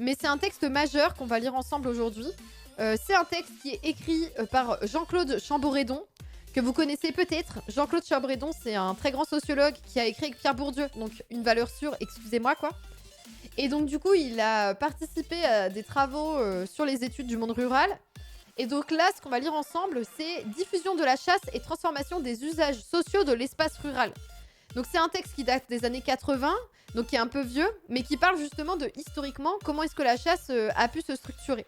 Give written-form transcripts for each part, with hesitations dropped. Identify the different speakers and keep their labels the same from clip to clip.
Speaker 1: mais c'est un texte majeur qu'on va lire ensemble aujourd'hui. C'est un texte qui est écrit par Jean-Claude Chamboredon, que vous connaissez peut-être. Jean-Claude Chamboredon, c'est un très grand sociologue qui a écrit avec Pierre Bourdieu, donc une valeur sûre, excusez-moi quoi. Et donc du coup, il a participé à des travaux sur les études du monde rural. Et donc là, ce qu'on va lire ensemble, c'est diffusion de la chasse et transformation des usages sociaux de l'espace rural. Donc c'est un texte qui date des années 80, donc qui est un peu vieux, mais qui parle justement de, historiquement, comment est-ce que la chasse a pu se structurer.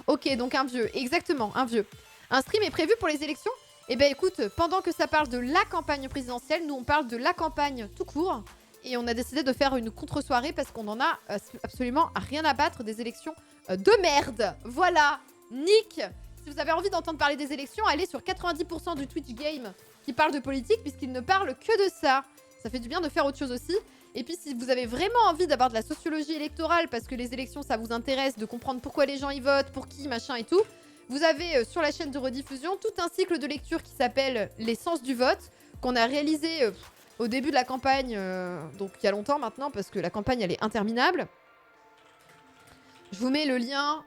Speaker 1: Ok, donc un vieux, exactement, un vieux. Un stream est prévu pour les élections ? Eh ben écoute, pendant que ça parle de la campagne présidentielle, nous on parle de la campagne tout court, et on a décidé de faire une contre-soirée parce qu'on en a absolument rien à battre des élections de merde. Voilà, Nick. Si vous avez envie d'entendre parler des élections, allez sur 90% du Twitch Game qui parle de politique, puisqu'il ne parle que de ça. Ça fait du bien de faire autre chose aussi. Et puis si vous avez vraiment envie d'avoir de la sociologie électorale, parce que les élections ça vous intéresse, de comprendre pourquoi les gens y votent, pour qui, machin et tout, vous avez sur la chaîne de rediffusion tout un cycle de lecture qui s'appelle Les sens du vote, qu'on a réalisé au début de la campagne, donc il y a longtemps maintenant, parce que la campagne elle est interminable. Je vous mets le lien,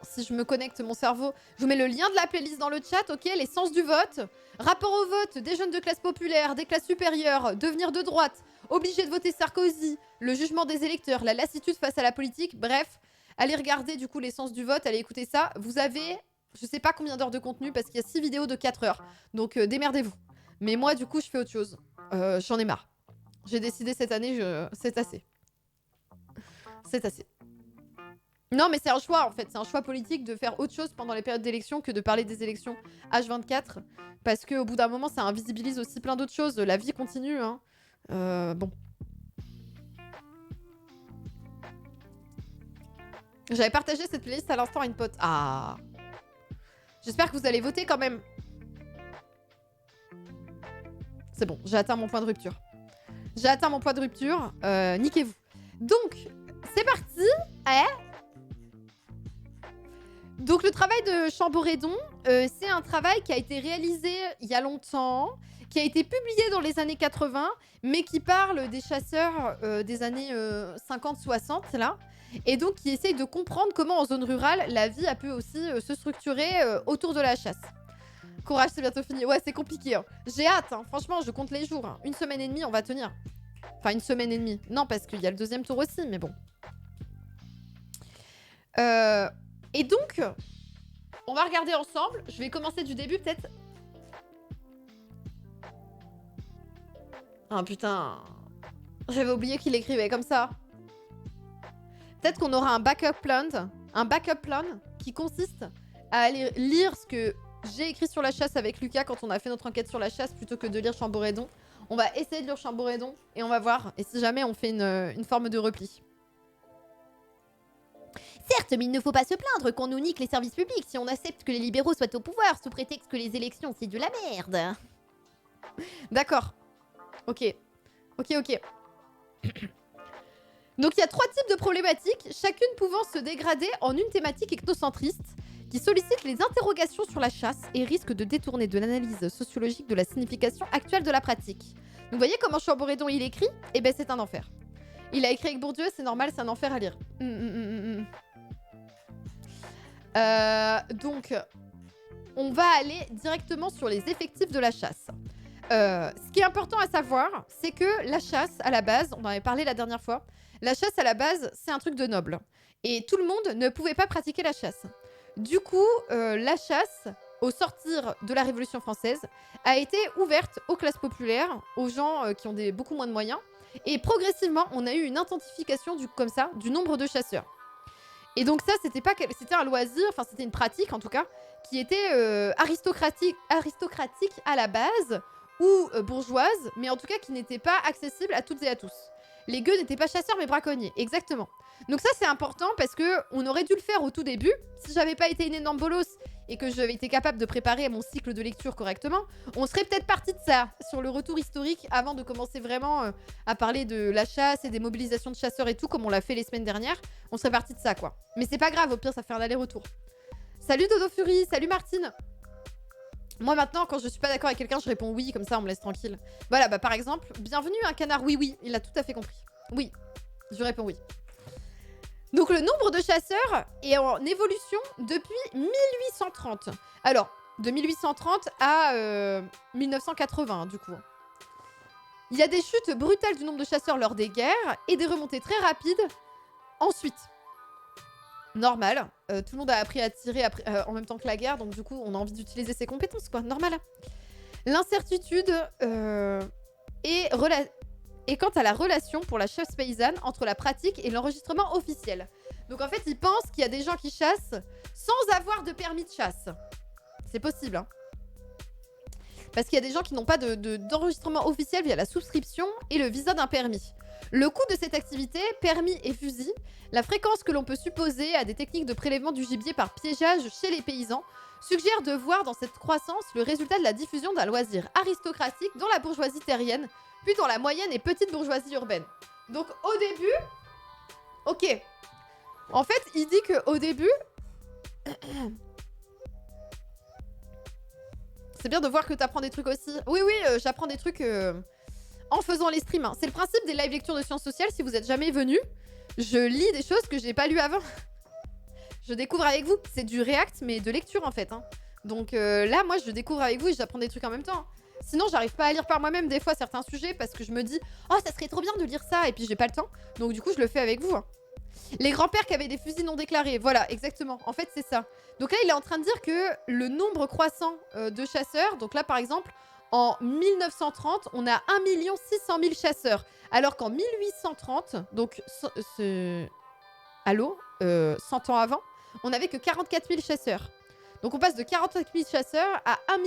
Speaker 1: si je me connecte mon cerveau, je vous mets le lien de la playlist dans le chat, ok? Les sens du vote, rapport au vote des jeunes de classe populaire, des classes supérieures, devenir de droite, obligé de voter Sarkozy, le jugement des électeurs, la lassitude face à la politique, bref, allez regarder du coup les sens du vote, allez écouter ça. Vous avez, je sais pas combien d'heures de contenu, parce qu'il y a 6 vidéos de 4 heures, donc démerdez-vous. Mais moi du coup je fais autre chose, j'en ai marre. J'ai décidé cette année, c'est assez. C'est assez. Non, mais c'est un choix, en fait. C'est un choix politique de faire autre chose pendant les périodes d'élection que de parler des élections H24. Parce qu'au bout d'un moment, ça invisibilise aussi plein d'autres choses. La vie continue, hein. Bon. J'avais partagé cette playlist à l'instant à une pote. Ah. J'espère que vous allez voter quand même. C'est bon, j'ai atteint mon point de rupture. J'ai atteint mon point de rupture. Niquez-vous. Donc, c'est parti. Donc le travail de Chamboredon, c'est un travail qui a été réalisé il y a longtemps, qui a été publié dans les années 80, mais qui parle des chasseurs des années 50-60, là, et donc qui essaye de comprendre comment en zone rurale, la vie a pu aussi se structurer autour de la chasse. Courage, c'est bientôt fini. Ouais, c'est compliqué. Hein. J'ai hâte, hein. Franchement, je compte les jours. Hein. 1 semaine et demie, on va tenir. Enfin, 1 semaine et demie. Non, parce qu'il y a le deuxième tour aussi, mais bon. Et donc, on va regarder ensemble. Je vais commencer du début, peut-être. Ah, putain. J'avais oublié qu'il écrivait comme ça. Peut-être qu'on aura un backup plan. Un backup plan qui consiste à aller lire ce que j'ai écrit sur la chasse avec Lucas quand on a fait notre enquête sur la chasse plutôt que de lire Chamboredon. On va essayer de lire Chamboredon et on va voir. Et si jamais on fait une forme de repli. Certes, mais il ne faut pas se plaindre qu'on nous nique les services publics si on accepte que les libéraux soient au pouvoir sous prétexte que les élections, c'est de la merde. D'accord. Ok. Ok. Donc il y a 3 types de problématiques, chacune pouvant se dégrader en une thématique ethnocentriste qui sollicite les interrogations sur la chasse et risque de détourner de l'analyse sociologique de la signification actuelle de la pratique. Donc vous voyez comment Chamboredon il écrit ? Eh ben c'est un enfer. Il a écrit avec Bourdieu, c'est normal, c'est un enfer à lire. Donc, on va aller directement sur les effectifs de la chasse. Ce qui est important à savoir, c'est que la chasse, à la base, on en avait parlé la dernière fois, la chasse, à la base, c'est un truc de noble. Et tout le monde ne pouvait pas pratiquer la chasse. Du coup, la chasse, au sortir de la Révolution française, a été ouverte aux classes populaires, aux gens qui ont beaucoup moins de moyens. Et progressivement, on a eu une intensification comme ça du nombre de chasseurs. Et donc ça, c'était un loisir, enfin c'était une pratique en tout cas, qui était aristocratique à la base, ou bourgeoise, mais en tout cas qui n'était pas accessible à toutes et à tous. Les gueux n'étaient pas chasseurs mais braconniers, exactement. Donc ça c'est important parce que on aurait dû le faire au tout début. Si j'avais pas été une énorme bolos et que j'avais été capable de préparer mon cycle de lecture correctement, on serait peut-être parti de ça, sur le retour historique, avant de commencer vraiment à parler de la chasse et des mobilisations de chasseurs et tout, comme on l'a fait les semaines dernières. On serait parti de ça, quoi. Mais c'est pas grave, au pire, ça fait un aller-retour. Salut Dodo Fury, salut Martine. Moi maintenant, quand je suis pas d'accord avec quelqu'un, je réponds oui, comme ça on me laisse tranquille. Voilà, bah par exemple, bienvenue un canard oui, il a tout à fait compris. Oui, je réponds oui. Donc le nombre de chasseurs est en évolution depuis 1830. Alors, de 1830 à 1980, du coup. Il y a des chutes brutales du nombre de chasseurs lors des guerres et des remontées très rapides ensuite. Normal. Tout le monde a appris à tirer en même temps que la guerre, donc du coup, on a envie d'utiliser ses compétences, quoi. Normal. L'incertitude et quant à la relation pour la chasse paysanne entre la pratique et l'enregistrement officiel. Donc en fait, ils pensent qu'il y a des gens qui chassent sans avoir de permis de chasse. C'est possible, hein. Parce qu'il y a des gens qui n'ont pas d'enregistrement officiel via la souscription et le visa d'un permis. Le coût de cette activité, permis et fusil, la fréquence que l'on peut supposer à des techniques de prélèvement du gibier par piégeage chez les paysans, suggère de voir dans cette croissance le résultat de la diffusion d'un loisir aristocratique dans la bourgeoisie terrienne, puis dans la moyenne et petite bourgeoisie urbaine. Donc au début... Ok. En fait, il dit qu'au début... C'est bien de voir que tu apprends des trucs aussi. Oui, j'apprends des trucs en faisant les streams. Hein. C'est le principe des live lectures de sciences sociales. Si vous êtes jamais venu, je lis des choses que j'ai pas lues avant. Je découvre avec vous. C'est du react, mais de lecture en fait. Hein. Donc là, moi, je découvre avec vous et j'apprends des trucs en même temps. Sinon, j'arrive pas à lire par moi-même des fois certains sujets parce que je me dis « Oh, ça serait trop bien de lire ça » et puis j'ai pas le temps. Donc du coup, je le fais avec vous. Hein. Les grands-pères qui avaient des fusils non déclarés. Voilà, exactement. En fait, c'est ça. Donc là, il est en train de dire que le nombre croissant de chasseurs, donc là, par exemple, en 1930, on a 1 600 000 chasseurs. Alors qu'en 1830, donc... Allô 100 ans avant, on n'avait que 44 000 chasseurs. Donc on passe de 44 000 chasseurs à 1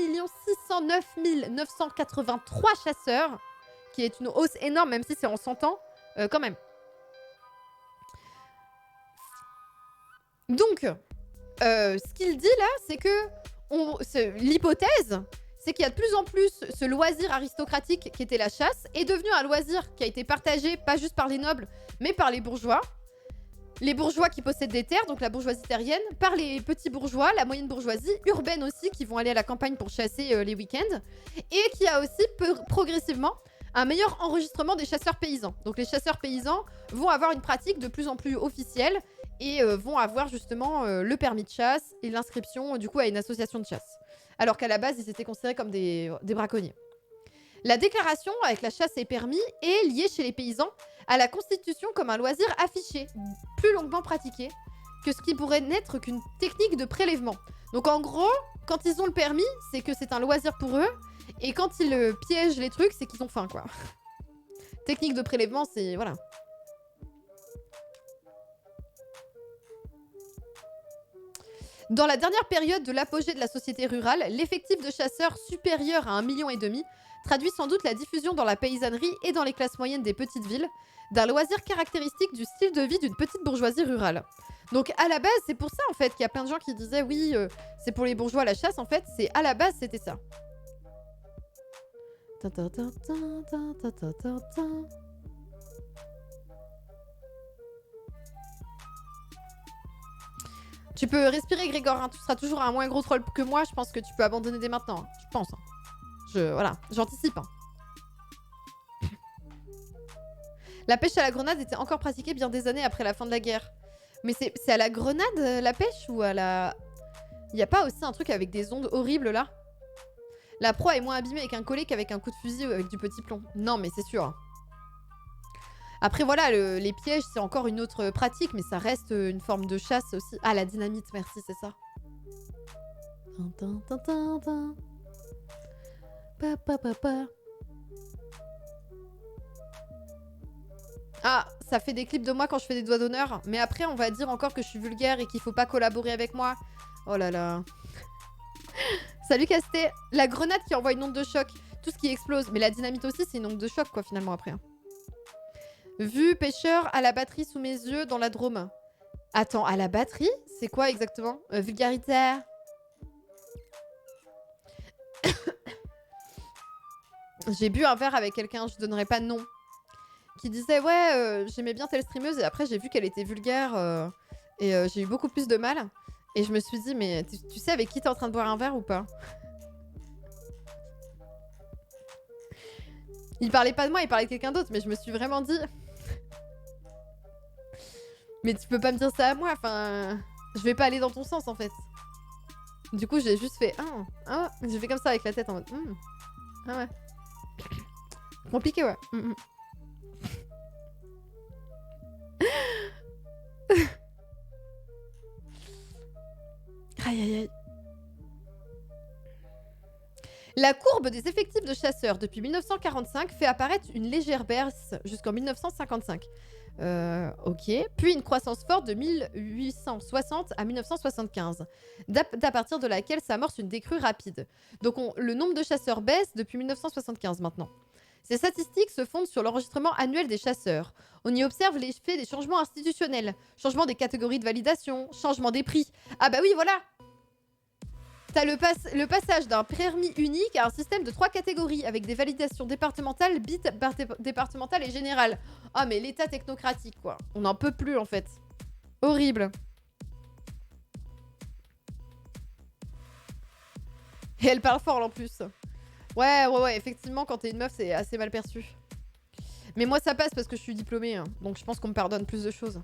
Speaker 1: 609 983 chasseurs, qui est une hausse énorme, même si c'est en 100 ans, quand même. Donc, ce qu'il dit là, c'est que l'hypothèse, c'est qu'il y a de plus en plus ce loisir aristocratique qui était la chasse, est devenu un loisir qui a été partagé, pas juste par les nobles, mais par les bourgeois. Les bourgeois qui possèdent des terres, donc la bourgeoisie terrienne, par les petits bourgeois, la moyenne bourgeoisie, urbaine aussi, qui vont aller à la campagne pour chasser les week-ends, et qui a aussi progressivement un meilleur enregistrement des chasseurs paysans. Donc les chasseurs paysans vont avoir une pratique de plus en plus officielle et vont avoir justement le permis de chasse et l'inscription du coup à une association de chasse. Alors qu'à la base, ils étaient considérés comme des braconniers. La déclaration avec la chasse et permis est liée chez les paysans à la constitution comme un loisir affiché, plus longuement pratiqué que ce qui pourrait n'être qu'une technique de prélèvement. Donc en gros, quand ils ont le permis, c'est que c'est un loisir pour eux, et quand ils piègent les trucs, c'est qu'ils ont faim, quoi. Technique de prélèvement, c'est... voilà. Dans la dernière période de l'apogée de la société rurale, l'effectif de chasseurs supérieur à 1,5 million traduit sans doute la diffusion dans la paysannerie et dans les classes moyennes des petites villes d'un loisir caractéristique du style de vie d'une petite bourgeoisie rurale. Donc à la base, c'est pour ça en fait qu'il y a plein de gens qui disaient oui, c'est pour les bourgeois la chasse. En fait, c'est à la base, c'était ça. Tu peux respirer, Grégor, hein. Tu seras toujours un moins gros troll que moi. Je pense que tu peux abandonner dès maintenant. Hein. Je pense. Hein. Voilà, j'anticipe. Hein. La pêche à la grenade était encore pratiquée bien des années après la fin de la guerre. Mais c'est à la grenade, la pêche, ou à la... Il n'y a pas aussi un truc avec des ondes horribles, là? La proie est moins abîmée avec un collet qu'avec un coup de fusil ou avec du petit plomb. Non, mais c'est sûr. Après, voilà, les pièges, c'est encore une autre pratique, mais ça reste une forme de chasse aussi. Ah, la dynamite, merci, c'est ça. Ah, ça fait des clips de moi quand je fais des doigts d'honneur. Mais après, on va dire encore que je suis vulgaire et qu'il faut pas collaborer avec moi. Oh là là. Salut Casté. La grenade qui envoie une onde de choc. Tout ce qui explose. Mais la dynamite aussi, c'est une onde de choc, quoi, finalement, après. Vue pêcheur à la batterie sous mes yeux dans la Drôme. Attends, à la batterie? C'est quoi exactement? Vulgaritaire. J'ai bu un verre avec quelqu'un, je donnerai pas de nom, qui disait ouais, j'aimais bien telle streameuse et après j'ai vu qu'elle était vulgaire et j'ai eu beaucoup plus de mal. Et je me suis dit, mais tu sais avec qui t'es en train de boire un verre ou pas? Il parlait pas de moi, il parlait de quelqu'un d'autre, mais je me suis vraiment dit... Mais tu peux pas me dire ça à moi, enfin... Je vais pas aller dans ton sens, en fait. Du coup, j'ai juste fait... Ah, j'ai fait comme ça avec la tête en mode... Ah ouais. Compliqué, ouais. Aïe, aïe, aïe. La courbe des effectifs de chasseurs depuis 1945 fait apparaître une légère baisse jusqu'en 1955. Ok. Puis une croissance forte de 1860 à 1975, d'à partir de laquelle s'amorce une décrue rapide. Donc le nombre de chasseurs baisse depuis 1975 maintenant. Ces statistiques se fondent sur l'enregistrement annuel des chasseurs. On y observe l'effet des changements institutionnels, changement des catégories de validation, changement des prix. Ah bah oui, voilà. T'as le passage d'un permis unique à un système de 3 catégories avec des validations départementales, départementales et générales. Ah mais l'état technocratique quoi. On n'en peut plus en fait. Horrible. Et elle parle fort en plus. Ouais, effectivement quand t'es une meuf c'est assez mal perçu. Mais moi ça passe parce que je suis diplômée, hein, donc je pense qu'on me pardonne plus de choses.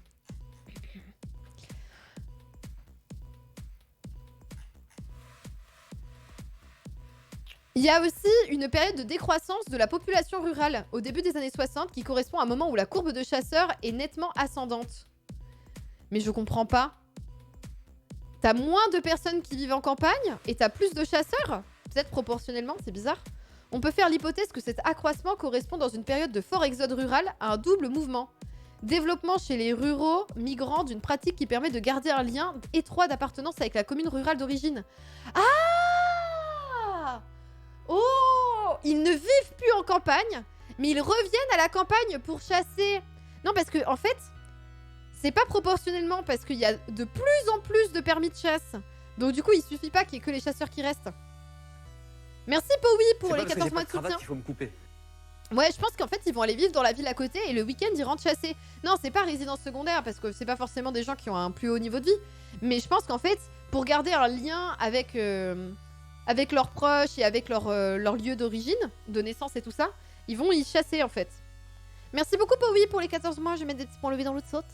Speaker 1: Il y a aussi une période de décroissance de la population rurale au début des années 60 qui correspond à un moment où la courbe de chasseurs est nettement ascendante. Mais je comprends pas. T'as moins de personnes qui vivent en campagne et t'as plus de chasseurs? Peut-être proportionnellement, c'est bizarre. On peut faire l'hypothèse que cet accroissement correspond dans une période de fort exode rural à un double mouvement. Développement chez les ruraux migrants d'une pratique qui permet de garder un lien étroit d'appartenance avec la commune rurale d'origine. Ah! Oh! Ils ne vivent plus en campagne, mais ils reviennent à la campagne pour chasser. Non, parce que, en fait, c'est pas proportionnellement, parce qu'il y a de plus en plus de permis de chasse. Donc, du coup, il suffit pas qu'il y ait que les chasseurs qui restent. Merci, Powi, pour les 14 mois de soutien.
Speaker 2: Il faut me couper.
Speaker 1: Ouais, je pense qu'en fait, ils vont aller vivre dans la ville à côté et le week-end, ils rentrent chasser. Non, c'est pas résidence secondaire, parce que c'est pas forcément des gens qui ont un plus haut niveau de vie. Mais je pense qu'en fait, pour garder un lien avec... avec leurs proches et avec leur lieu d'origine, de naissance et tout ça, ils vont y chasser en fait. Merci beaucoup Powi pour les 14 mois, je vais mettre des petits points levés dans l'autre saute.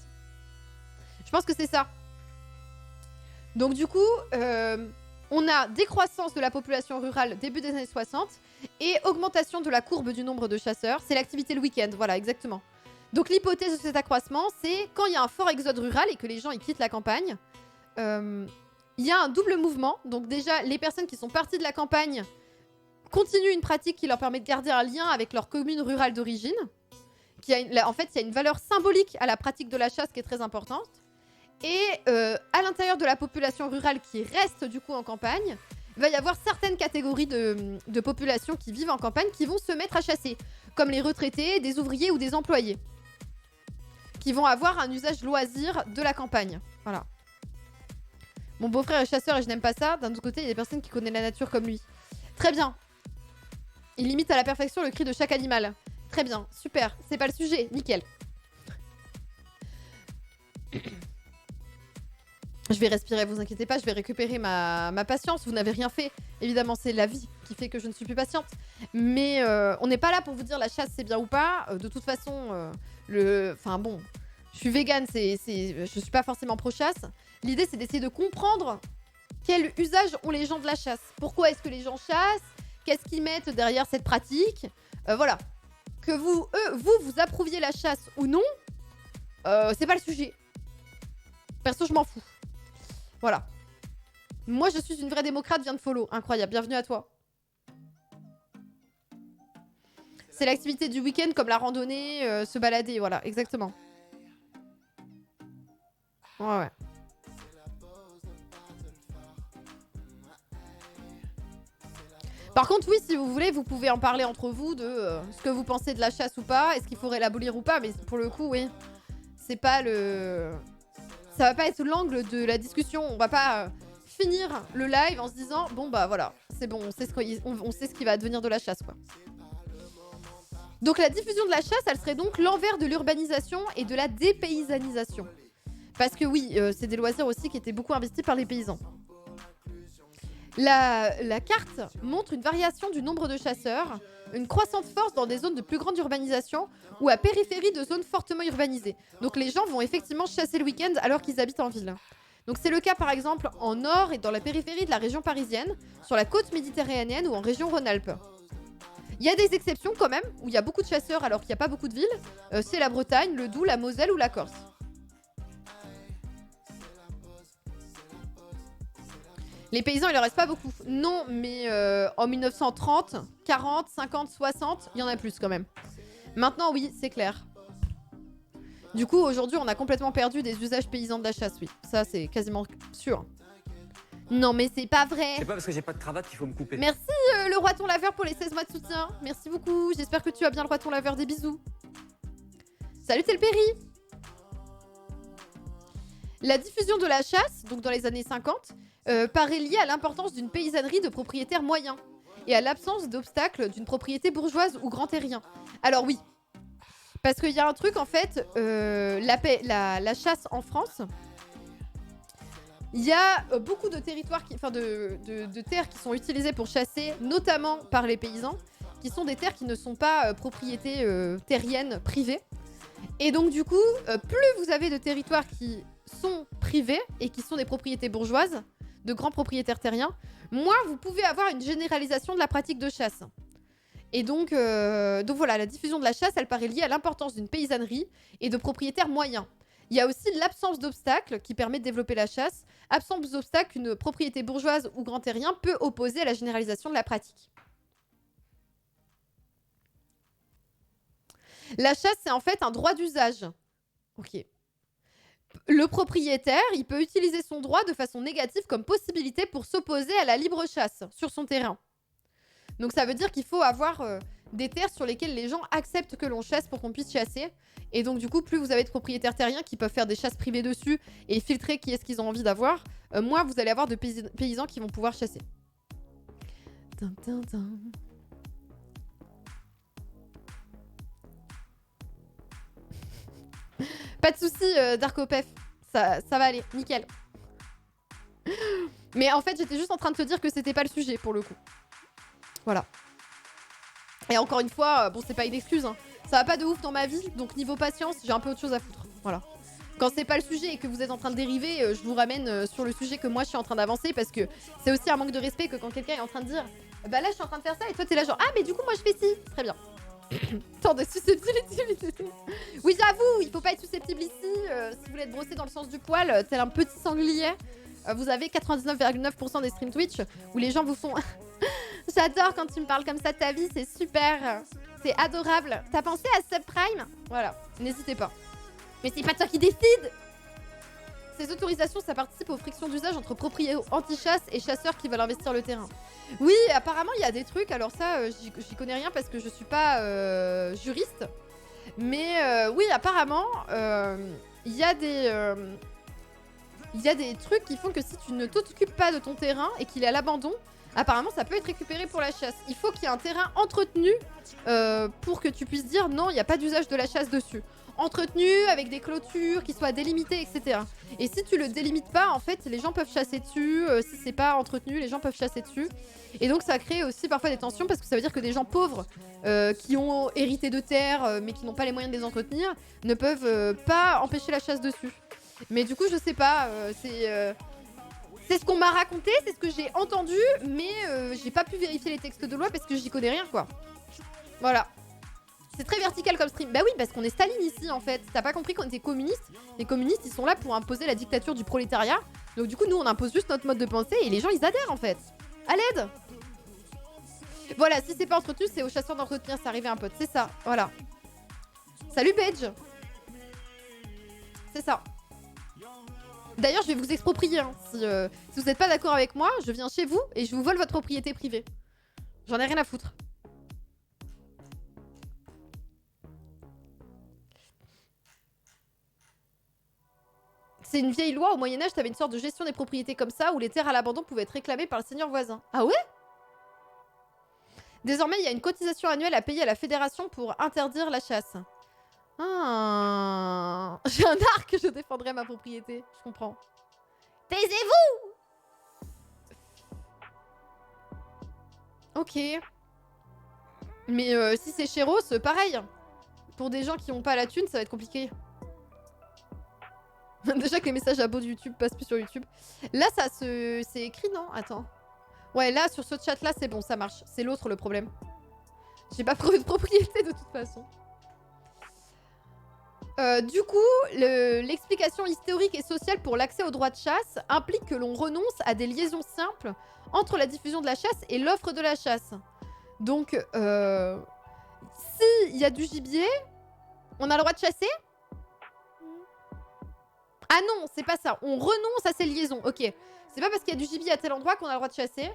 Speaker 1: Je pense que c'est ça. Donc du coup, on a décroissance de la population rurale début des années 60 et augmentation de la courbe du nombre de chasseurs. C'est l'activité le week-end, voilà exactement. Donc l'hypothèse de cet accroissement, c'est quand il y a un fort exode rural et que les gens ils quittent la campagne, il y a un double mouvement. Donc déjà, les personnes qui sont parties de la campagne continuent une pratique qui leur permet de garder un lien avec leur commune rurale d'origine. En fait, il y a une valeur symbolique à la pratique de la chasse qui est très importante. Et à l'intérieur de la population rurale qui reste du coup en campagne, il va y avoir certaines catégories de population qui vivent en campagne qui vont se mettre à chasser, comme les retraités, des ouvriers ou des employés, qui vont avoir un usage loisir de la campagne. Voilà. Mon beau-frère est chasseur et je n'aime pas ça. D'un autre côté, il y a des personnes qui connaissent la nature comme lui. Très bien. Il limite à la perfection le cri de chaque animal. Très bien, super. C'est pas le sujet, nickel. Je vais respirer, vous inquiétez pas, je vais récupérer ma patience. Vous n'avez rien fait. Évidemment, c'est la vie qui fait que je ne suis plus patiente. Mais on n'est pas là pour vous dire la chasse c'est bien ou pas. De toute façon, enfin bon, je suis végane, je suis pas forcément pro-chasse. L'idée, c'est d'essayer de comprendre quel usage ont les gens de la chasse. Pourquoi est-ce que les gens chassent? Qu'est-ce qu'ils mettent derrière cette pratique? Voilà. Que vous approuviez la chasse ou non, c'est pas le sujet. Perso, je m'en fous. Voilà. Moi, je suis une vraie démocrate, viens de follow. Incroyable, bienvenue à toi. C'est l'activité du week-end comme la randonnée, se balader, voilà, exactement. Ouais. Par contre, oui, si vous voulez, vous pouvez en parler entre vous de ce que vous pensez de la chasse ou pas, est-ce qu'il faudrait l'abolir ou pas, mais pour le coup, oui. C'est pas le... Ça va pas être l'angle de la discussion, on va pas finir le live en se disant, bon bah voilà, c'est bon, on sait ce qui va devenir de la chasse, quoi. Donc la diffusion de la chasse, elle serait donc l'envers de l'urbanisation et de la dépaysanisation. Parce que oui, c'est des loisirs aussi qui étaient beaucoup investis par les paysans. La carte montre une variation du nombre de chasseurs une croissante force dans des zones de plus grande urbanisation ou à périphérie de zones fortement urbanisées. Donc les gens vont effectivement chasser le week-end alors qu'ils habitent en ville. Donc c'est le cas par exemple en nord et dans la périphérie de la région parisienne, sur la côte méditerranéenne ou en région Rhône-Alpes. Il y a des exceptions quand même, où il y a beaucoup de chasseurs alors qu'il n'y a pas beaucoup de villes. C'est la Bretagne, le Doubs, la Moselle ou la Corse. Les paysans, il leur reste pas beaucoup. Non, mais en 1930, 40, 50, 60, il y en a plus quand même. Maintenant, oui, c'est clair. Du coup, aujourd'hui, on a complètement perdu des usages paysans de la chasse, oui. Ça, c'est quasiment sûr. Non, mais c'est pas vrai.
Speaker 2: C'est pas parce que j'ai pas de cravate qu'il faut me couper.
Speaker 1: Merci le roi ton laveur pour les 16 mois de soutien. Merci beaucoup. J'espère que tu as bien le roi ton laveur. Des bisous. Salut Telpéry. La diffusion de la chasse, donc dans les années 50, paraît liée à l'importance d'une paysannerie de propriétaires moyens et à l'absence d'obstacles d'une propriété bourgeoise ou grand terrien. Alors oui, parce qu'il y a un truc en fait, la chasse en France, il y a beaucoup de territoires, de terres qui sont utilisées pour chasser, notamment par les paysans, qui sont des terres qui ne sont pas propriétés terriennes privées. Et donc du coup, plus vous avez de territoires qui sont privés et qui sont des propriétés bourgeoises, de grands propriétaires terriens, moins vous pouvez avoir une généralisation de la pratique de chasse. Et donc voilà, la diffusion de la chasse, elle paraît liée à l'importance d'une paysannerie et de propriétaires moyens. Il y a aussi l'absence d'obstacles qui permet de développer la chasse, absence d'obstacles qu'une propriété bourgeoise ou grand terrien peut opposer à la généralisation de la pratique. La chasse, c'est en fait un droit d'usage. Ok. Le propriétaire, il peut utiliser son droit de façon négative comme possibilité pour s'opposer à la libre chasse sur son terrain. Donc ça veut dire qu'il faut avoir des terres sur lesquelles les gens acceptent que l'on chasse pour qu'on puisse chasser. Et donc du coup, plus vous avez de propriétaires terriens qui peuvent faire des chasses privées dessus et filtrer qui est-ce qu'ils ont envie d'avoir, moins vous allez avoir de paysans qui vont pouvoir chasser. Pas de soucis, Darkopef. Ça va aller, nickel. Mais en fait, j'étais juste en train de te dire que c'était pas le sujet pour le coup. Voilà. Et encore une fois, bon, c'est pas une excuse, hein. Ça va pas de ouf dans ma vie, donc niveau patience, j'ai un peu autre chose à foutre. Voilà. Quand c'est pas le sujet et que vous êtes en train de dériver, je vous ramène sur le sujet que moi je suis en train d'avancer parce que c'est aussi un manque de respect que quand quelqu'un est en train de dire bah là je suis en train de faire ça et toi t'es là genre ah mais du coup moi je fais ci. Très bien. Tant de susceptibilité. Oui j'avoue, il faut pas être susceptible ici. Si vous voulez être brossé dans le sens du poil, tel un petit sanglier, vous avez 99,9% des streams Twitch où les gens vous font j'adore quand tu me parles comme ça de ta vie, c'est super. C'est adorable. T'as pensé à Subprime? Voilà, n'hésitez pas. Mais c'est pas toi qui décide. Ces autorisations, ça participe aux frictions d'usage entre propriétaires anti-chasse et chasseurs qui veulent investir le terrain. Oui, apparemment, il y a des trucs. Alors ça, j'y connais rien parce que je suis pas juriste. Mais oui, apparemment, il y a des trucs qui font que si tu ne t'occupes pas de ton terrain et qu'il est à l'abandon, apparemment, ça peut être récupéré pour la chasse. Il faut qu'il y ait un terrain entretenu pour que tu puisses dire non, il n'y a pas d'usage de la chasse dessus. Entretenu avec des clôtures qui soient délimitées, etc. Et si tu le délimites pas, en fait, les gens peuvent chasser dessus. Si c'est pas entretenu, les gens peuvent chasser dessus. Et donc, ça crée aussi parfois des tensions parce que ça veut dire que des gens pauvres qui ont hérité de terres mais qui n'ont pas les moyens de les entretenir ne peuvent pas empêcher la chasse dessus. Mais du coup, je sais pas. C'est ce qu'on m'a raconté, c'est ce que j'ai entendu, mais j'ai pas pu vérifier les textes de loi parce que j'y connais rien, quoi. Voilà. C'est très vertical comme stream. Bah oui, parce qu'on est Staline ici, en fait. T'as pas compris qu'on était communistes? Les communistes, ils sont là pour imposer la dictature du prolétariat. Donc du coup, nous, on impose juste notre mode de pensée et les gens, ils adhèrent, en fait. À l'aide. Voilà, si c'est pas entretenu, c'est aux chasseurs d'entretenir. C'est arrivé un pote, c'est ça. Voilà. Salut, Bedge. C'est ça. D'ailleurs, je vais vous exproprier. Hein. Si vous n'êtes pas d'accord avec moi, je viens chez vous et je vous vole votre propriété privée. J'en ai rien à foutre. C'est une vieille loi. Au Moyen-Âge, t'avais une sorte de gestion des propriétés comme ça où les terres à l'abandon pouvaient être réclamées par le seigneur voisin. Ah ouais? Désormais, il y a une cotisation annuelle à payer à la fédération pour interdire la chasse. Ah. J'ai un arc, je défendrai ma propriété. Je comprends. Taisez-vous! Ok. Mais si c'est chéros, pareil. Pour des gens qui ont pas la thune, ça va être compliqué. Déjà que les messages à bot de YouTube passent plus sur YouTube. Là, ça se... c'est écrit, non? Attends. Ouais, là, sur ce chat-là, c'est bon, ça marche. C'est l'autre le problème. J'ai pas prouvé de propriété de toute façon. Du coup, l'explication historique et sociale pour l'accès aux droits de chasse implique que l'on renonce à des liaisons simples entre la diffusion de la chasse et l'offre de la chasse. Donc, s'il y a du gibier, on a le droit de chasser? Ah non, c'est pas ça. On renonce à ces liaisons. Ok. C'est pas parce qu'il y a du gibier à tel endroit qu'on a le droit de chasser.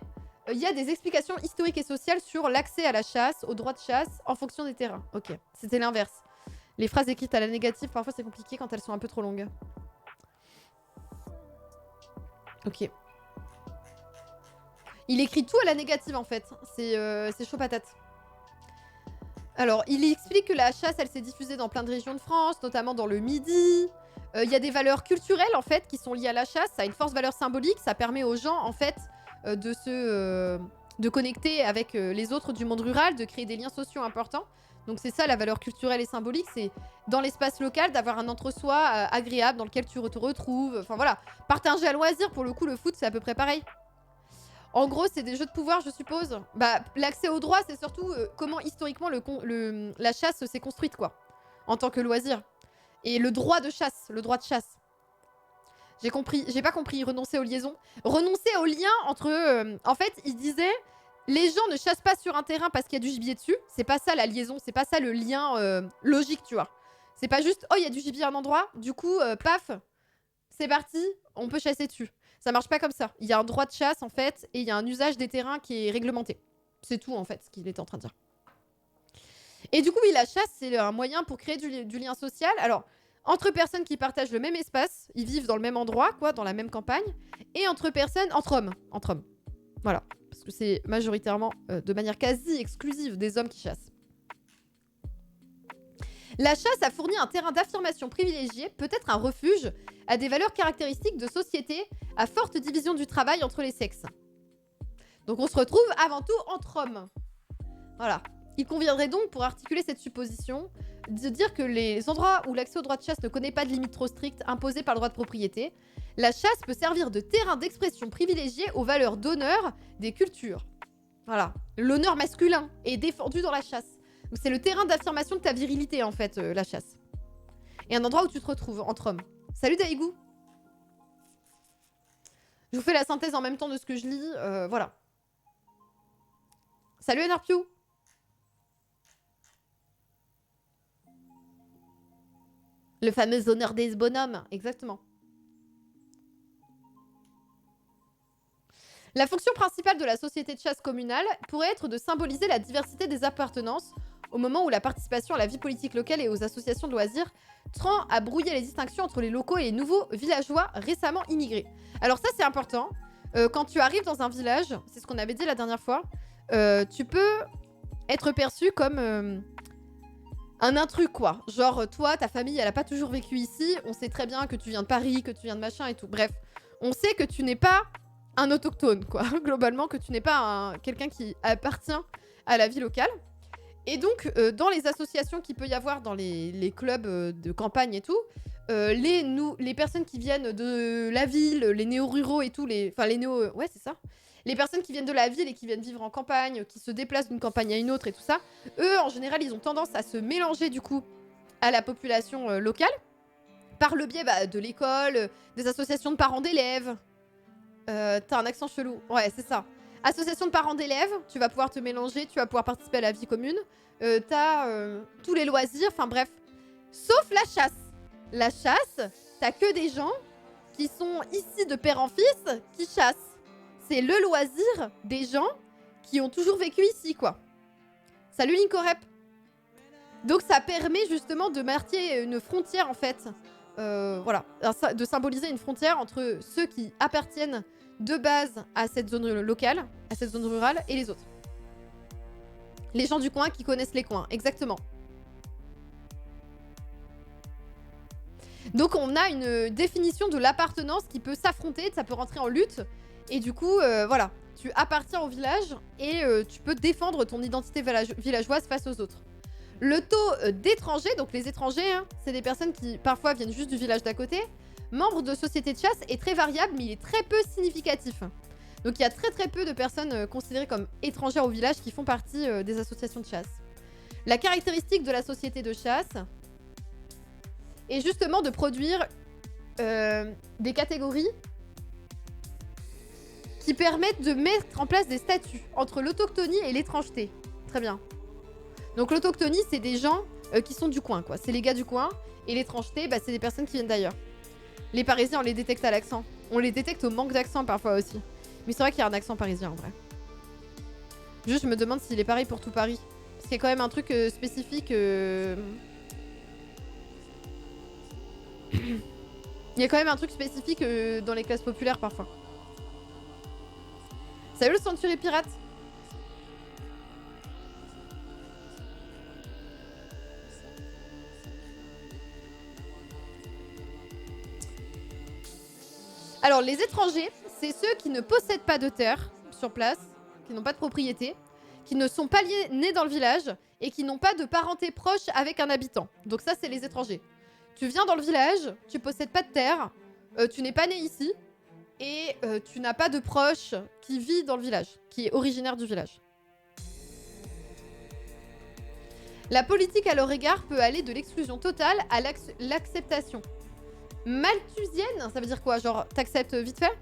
Speaker 1: Il y a des explications historiques et sociales sur l'accès à la chasse, aux droits de chasse, en fonction des terrains. Ok. C'était l'inverse. Les phrases écrites à la négative, parfois c'est compliqué quand elles sont un peu trop longues. Ok. Il écrit tout à la négative en fait. C'est chaud patate. Alors, il explique que la chasse, elle s'est diffusée dans plein de régions de France, notamment dans le Midi. Il y a des valeurs culturelles en fait qui sont liées à la chasse. Ça a une force valeur symbolique. Ça permet aux gens en fait de connecter avec les autres du monde rural, de créer des liens sociaux importants. Donc c'est ça la valeur culturelle et symbolique, c'est dans l'espace local d'avoir un entre-soi agréable dans lequel tu te retrouves. Enfin voilà, partager à loisir, pour le coup le foot c'est à peu près pareil. En gros c'est des jeux de pouvoir je suppose. Bah l'accès au droit c'est surtout comment historiquement la chasse s'est construite quoi, en tant que loisir. Et le droit de chasse, le droit de chasse. J'ai compris, j'ai pas compris, renoncer aux liaisons. Renoncer aux liens entre... en fait il disait... Les gens ne chassent pas sur un terrain parce qu'il y a du gibier dessus. C'est pas ça la liaison, c'est pas ça le lien logique, tu vois. C'est pas juste, oh, il y a du gibier à un endroit, du coup, paf, c'est parti, on peut chasser dessus. Ça marche pas comme ça. Il y a un droit de chasse, en fait, et il y a un usage des terrains qui est réglementé. C'est tout, en fait, ce qu'il était en train de dire. Et du coup, oui, la chasse, c'est un moyen pour créer du lien social. Alors, entre personnes qui partagent le même espace, ils vivent dans le même endroit, quoi, dans la même campagne, et entre personnes, entre hommes. Voilà. Parce que c'est majoritairement, de manière quasi exclusive, des hommes qui chassent. La chasse a fourni un terrain d'affirmation privilégié, peut-être un refuge, à des valeurs caractéristiques de société à forte division du travail entre les sexes. Donc on se retrouve avant tout entre hommes. Voilà. Il conviendrait donc, pour articuler cette supposition, de dire que les endroits où l'accès au droit de chasse ne connaît pas de limites trop strictes imposées par le droit de propriété, la chasse peut servir de terrain d'expression privilégié aux valeurs d'honneur des cultures. Voilà. L'honneur masculin est défendu dans la chasse. Donc c'est le terrain d'affirmation de ta virilité, en fait, la chasse. Et un endroit où tu te retrouves entre hommes. Salut Daigou. Je vous fais la synthèse en même temps de ce que je lis. Voilà. Salut Enarpiou. Le fameux honneur des bonhommes, exactement. La fonction principale de la société de chasse communale pourrait être de symboliser la diversité des appartenances au moment où la participation à la vie politique locale et aux associations de loisirs tend à brouiller les distinctions entre les locaux et les nouveaux villageois récemment immigrés. Alors ça c'est important, quand tu arrives dans un village, c'est ce qu'on avait dit la dernière fois, tu peux être perçu comme un intrus quoi. Genre toi, ta famille elle a pas toujours vécu ici, on sait très bien que tu viens de Paris, que tu viens de machin et tout. Bref, on sait que tu n'es pas un autochtone quoi, globalement que tu n'es pas quelqu'un qui appartient à la vie locale. Et donc, dans les associations qu'il peut y avoir dans les clubs de campagne et tout, les personnes qui viennent de la ville, les néo-ruraux et tout, enfin les néo... ouais, c'est ça. Les personnes qui viennent de la ville et qui viennent vivre en campagne, qui se déplacent d'une campagne à une autre et tout ça, eux, en général, ils ont tendance à se mélanger du coup à la population locale, par le biais de l'école, des associations de parents d'élèves. T'as un accent chelou. Ouais, c'est ça. Association de parents d'élèves, tu vas pouvoir te mélanger, tu vas pouvoir participer à la vie commune. T'as tous les loisirs, enfin bref. Sauf la chasse. La chasse, t'as que des gens qui sont ici de père en fils qui chassent. C'est le loisir des gens qui ont toujours vécu ici, quoi. Salut Linkorep. Donc ça permet justement de marquer une frontière, en fait. Voilà, de symboliser une frontière entre ceux qui appartiennent de base à cette zone locale, à cette zone rurale, et les autres. Les gens du coin qui connaissent les coins, exactement. Donc on a une définition de l'appartenance qui peut s'affronter, ça peut rentrer en lutte. Et du coup, voilà, tu appartiens au village et tu peux défendre ton identité villageoise face aux autres. Le taux d'étrangers, donc les étrangers, hein, c'est des personnes qui parfois viennent juste du village d'à côté, membres de sociétés de chasse, est très variable, mais il est très peu significatif. Donc il y a très peu de personnes considérées comme étrangères au village qui font partie des associations de chasse. La caractéristique de la société de chasse est justement de produire des catégories qui permettent de mettre en place des statuts entre l'autochtonie et l'étrangeté. Très bien. Donc l'autochtonie, c'est des gens qui sont du coin, quoi. C'est les gars du coin. Et l'étrangeté, bah, c'est des personnes qui viennent d'ailleurs. Les Parisiens, on les détecte à l'accent. On les détecte au manque d'accent parfois aussi. Mais c'est vrai qu'il y a un accent parisien en vrai. Juste, je me demande s'il est pareil pour tout Paris. Parce qu'il y a quand même un truc spécifique. Il y a quand même un truc spécifique dans les classes populaires parfois. Salut le Century Pirate. Alors, les étrangers, c'est ceux qui ne possèdent pas de terre sur place, qui n'ont pas de propriété, qui ne sont pas nés dans le village et qui n'ont pas de parenté proche avec un habitant. Donc ça, c'est les étrangers. Tu viens dans le village, tu possèdes pas de terre, tu n'es pas né ici et tu n'as pas de proche qui vit dans le village, qui est originaire du village. La politique à leur égard peut aller de l'exclusion totale à l'acceptation. Malthusienne, ça veut dire quoi? Genre, t'acceptes vite fait?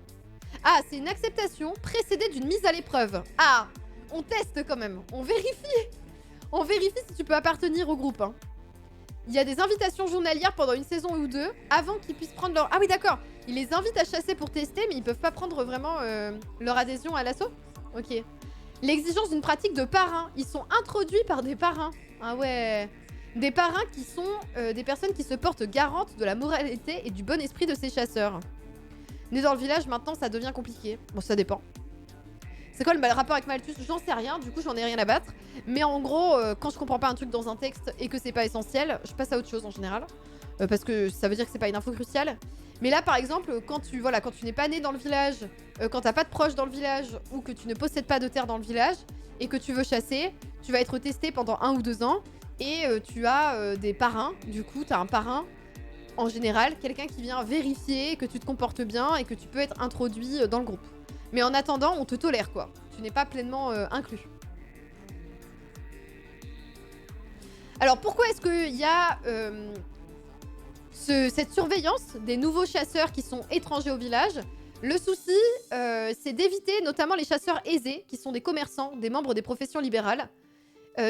Speaker 1: Ah, c'est une acceptation précédée d'une mise à l'épreuve. Ah, on teste quand même, on vérifie. On vérifie si tu peux appartenir au groupe. Hein. Il y a des invitations journalières pendant une saison ou deux avant qu'ils puissent prendre leur... Ah oui, d'accord. Ils les invitent à chasser pour tester, mais ils peuvent pas prendre vraiment leur adhésion à l'assaut. Ok. L'exigence d'une pratique de parrain. Ils sont introduits par des parrains. Ah ouais. Des parrains qui sont des personnes qui se portent garantes de la moralité et du bon esprit de ces chasseurs. Nés dans le village, maintenant, ça devient compliqué. Bon, ça dépend. C'est quoi le rapport avec Malthus? J'en sais rien, du coup, j'en ai rien à battre. Mais en gros, quand je comprends pas un truc dans un texte et que c'est pas essentiel, je passe à autre chose en général. Parce que ça veut dire que c'est pas une info cruciale. Mais là, par exemple, quand tu n'es pas né dans le village, quand t'as pas de proches dans le village, ou que tu ne possèdes pas de terre dans le village, et que tu veux chasser, tu vas être testé pendant 1 ou 2 ans, et tu as des parrains. Du coup, t'as un parrain, en général, quelqu'un qui vient vérifier que tu te comportes bien et que tu peux être introduit dans le groupe. Mais en attendant, on te tolère, quoi. Tu n'es pas pleinement inclus. Alors, pourquoi est-ce qu'il y a cette surveillance des nouveaux chasseurs qui sont étrangers au village? Le souci, c'est d'éviter notamment les chasseurs aisés, qui sont des commerçants, des membres des professions libérales,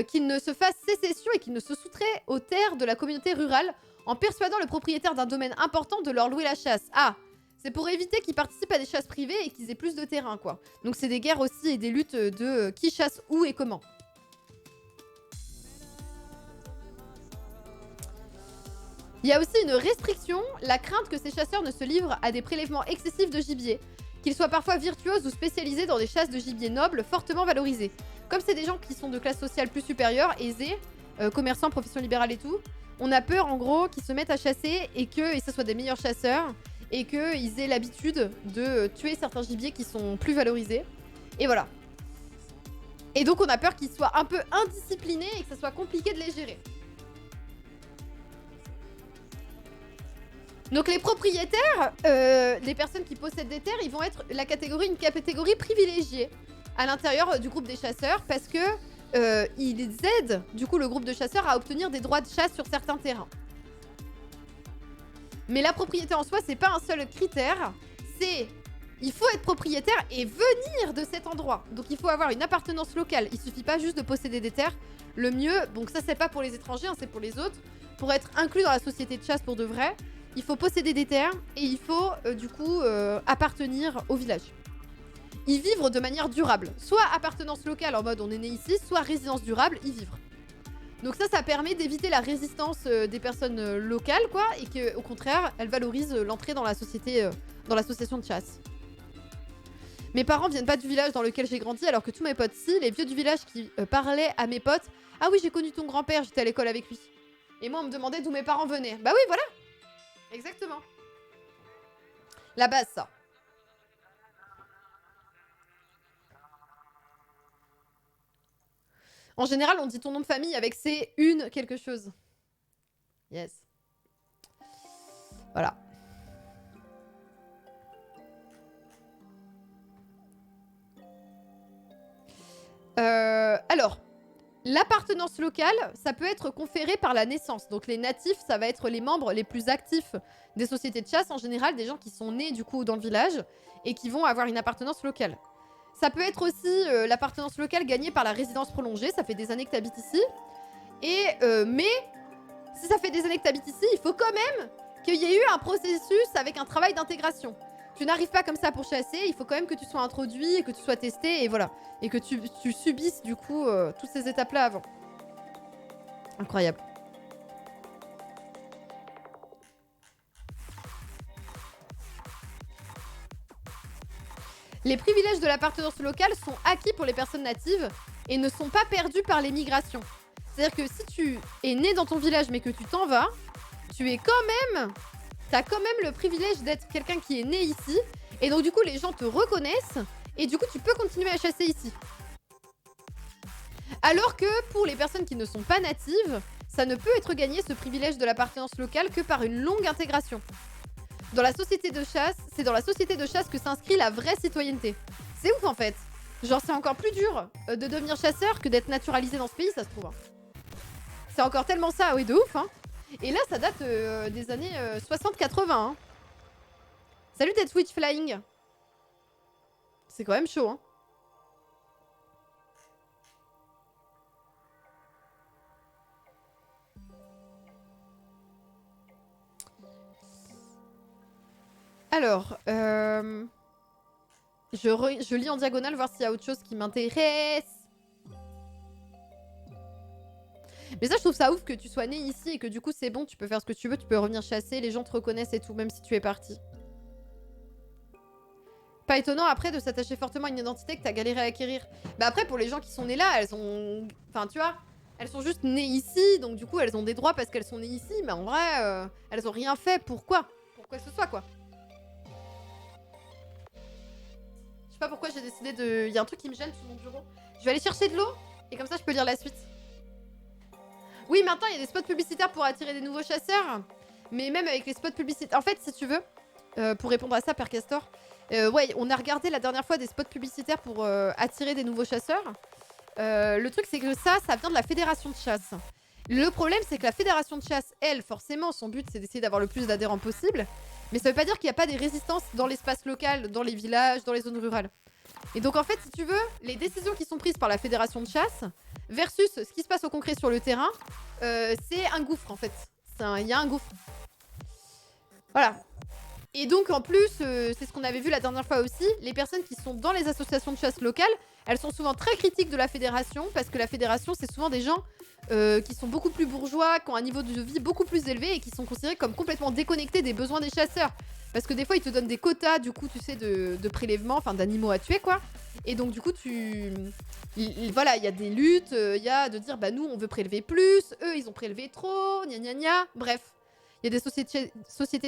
Speaker 1: qu'ils ne se fassent sécession et qu'ils ne se soustraient aux terres de la communauté rurale en persuadant le propriétaire d'un domaine important de leur louer la chasse. Ah, c'est pour éviter qu'ils participent à des chasses privées et qu'ils aient plus de terrain, quoi. Donc c'est des guerres aussi et des luttes de qui chasse où et comment. Il y a aussi une restriction, la crainte que ces chasseurs ne se livrent à des prélèvements excessifs de gibier, qu'ils soient parfois virtuoses ou spécialisés dans des chasses de gibier nobles fortement valorisées. Comme c'est des gens qui sont de classe sociale plus supérieure, aisés, commerçants, profession libérale et tout, on a peur en gros qu'ils se mettent à chasser et que ce soit des meilleurs chasseurs et qu'ils aient l'habitude de tuer certains gibiers qui sont plus valorisés. Et voilà. Et donc on a peur qu'ils soient un peu indisciplinés et que ça soit compliqué de les gérer. Donc les propriétaires, les personnes qui possèdent des terres, ils vont être une catégorie privilégiée à l'intérieur du groupe des chasseurs parce que ils aident du coup le groupe de chasseurs à obtenir des droits de chasse sur certains terrains. Mais la propriété en soi, c'est pas un seul critère, il faut être propriétaire et venir de cet endroit. Donc il faut avoir une appartenance locale, il suffit pas juste de posséder des terres. Le mieux, donc ça c'est pas pour les étrangers, hein, c'est pour les autres, pour être inclus dans la société de chasse pour de vrai, il faut posséder des terres et il faut du coup appartenir au village. Y vivre de manière durable. Soit appartenance locale en mode on est né ici, soit résidence durable, y vivre. Donc ça permet d'éviter la résistance des personnes locales, quoi, et qu'au contraire, elles valorisent l'entrée dans la société, dans l'association de chasse. Mes parents viennent pas du village dans lequel j'ai grandi, alors que tous mes potes si, les vieux du village qui parlaient à mes potes « Ah oui, j'ai connu ton grand-père, j'étais à l'école avec lui. » Et moi, on me demandait d'où mes parents venaient. Bah oui, voilà. Exactement. La base, ça. En général, on dit ton nom de famille avec c'est une quelque chose. Yes. Voilà. Alors, l'appartenance locale, ça peut être conféré par la naissance. Donc les natifs, ça va être les membres les plus actifs des sociétés de chasse, en général des gens qui sont nés du coup dans le village et qui vont avoir une appartenance locale. Ça peut être aussi l'appartenance locale gagnée par la résidence prolongée, ça fait des années que tu habites ici. Et mais si ça fait des années que tu habites ici, il faut quand même qu'il y ait eu un processus avec un travail d'intégration. Tu n'arrives pas comme ça pour chasser, il faut quand même que tu sois introduit et que tu sois testé et voilà. Et que tu subisses du coup toutes ces étapes-là avant. Incroyable. Les privilèges de l'appartenance locale sont acquis pour les personnes natives et ne sont pas perdus par les migrations. C'est-à-dire que si tu es né dans ton village mais que tu t'en vas, tu es quand même... T'as quand même le privilège d'être quelqu'un qui est né ici. Et donc du coup, les gens te reconnaissent. Et du coup, tu peux continuer à chasser ici. Alors que pour les personnes qui ne sont pas natives, ça ne peut être gagné ce privilège de l'appartenance locale que par une longue intégration. Dans la société de chasse, c'est dans la société de chasse que s'inscrit la vraie citoyenneté. C'est ouf en fait. Genre c'est encore plus dur de devenir chasseur que d'être naturalisé dans ce pays, ça se trouve. Hein. C'est encore tellement ça, oui de ouf hein. Et là ça date des années 60-80. Hein. Salut Dead Switch Flying. C'est quand même chaud hein. Alors, je lis en diagonale voir s'il y a autre chose qui m'intéresse. Mais ça, je trouve ça ouf que tu sois né ici et que du coup, c'est bon, tu peux faire ce que tu veux, tu peux revenir chasser, les gens te reconnaissent et tout, même si tu es parti. Pas étonnant après de s'attacher fortement à une identité que t'as galéré à acquérir. Bah après, pour les gens qui sont nés là, elles ont... Enfin, tu vois, elles sont juste nées ici, donc du coup, elles ont des droits parce qu'elles sont nées ici, mais en vrai, elles ont rien fait pour quoi que ce soit, quoi. Je sais pas pourquoi j'ai décidé de... Il y a un truc qui me gêne sous mon bureau. Je vais aller chercher de l'eau, et comme ça, je peux lire la suite. Oui, maintenant, il y a des spots publicitaires pour attirer des nouveaux chasseurs. Mais même avec les spots publicitaires... En fait, si tu veux, pour répondre à ça, Père Castor, ouais, on a regardé la dernière fois des spots publicitaires pour attirer des nouveaux chasseurs. Le truc, c'est que ça vient de la fédération de chasse. Le problème, c'est que la fédération de chasse, elle, forcément, son but, c'est d'essayer d'avoir le plus d'adhérents possible. Mais ça veut pas dire qu'il n'y a pas des résistances dans l'espace local, dans les villages, dans les zones rurales. Et donc, en fait, si tu veux, les décisions qui sont prises par la fédération de chasse versus ce qui se passe au concret sur le terrain, c'est un gouffre, en fait. Il y a un gouffre. Voilà. Et donc, en plus, c'est ce qu'on avait vu la dernière fois aussi, les personnes qui sont dans les associations de chasse locales, elles sont souvent très critiques de la fédération, parce que la fédération, c'est souvent des gens qui sont beaucoup plus bourgeois, qui ont un niveau de vie beaucoup plus élevé et qui sont considérés comme complètement déconnectés des besoins des chasseurs. Parce que des fois, ils te donnent des quotas, du coup, tu sais, de prélèvement, enfin d'animaux à tuer, quoi. Et donc, du coup, voilà, il y a des luttes, il y a de dire, bah nous, on veut prélever plus, eux, ils ont prélevé trop, gna gna gna, bref. Il y a des sociétés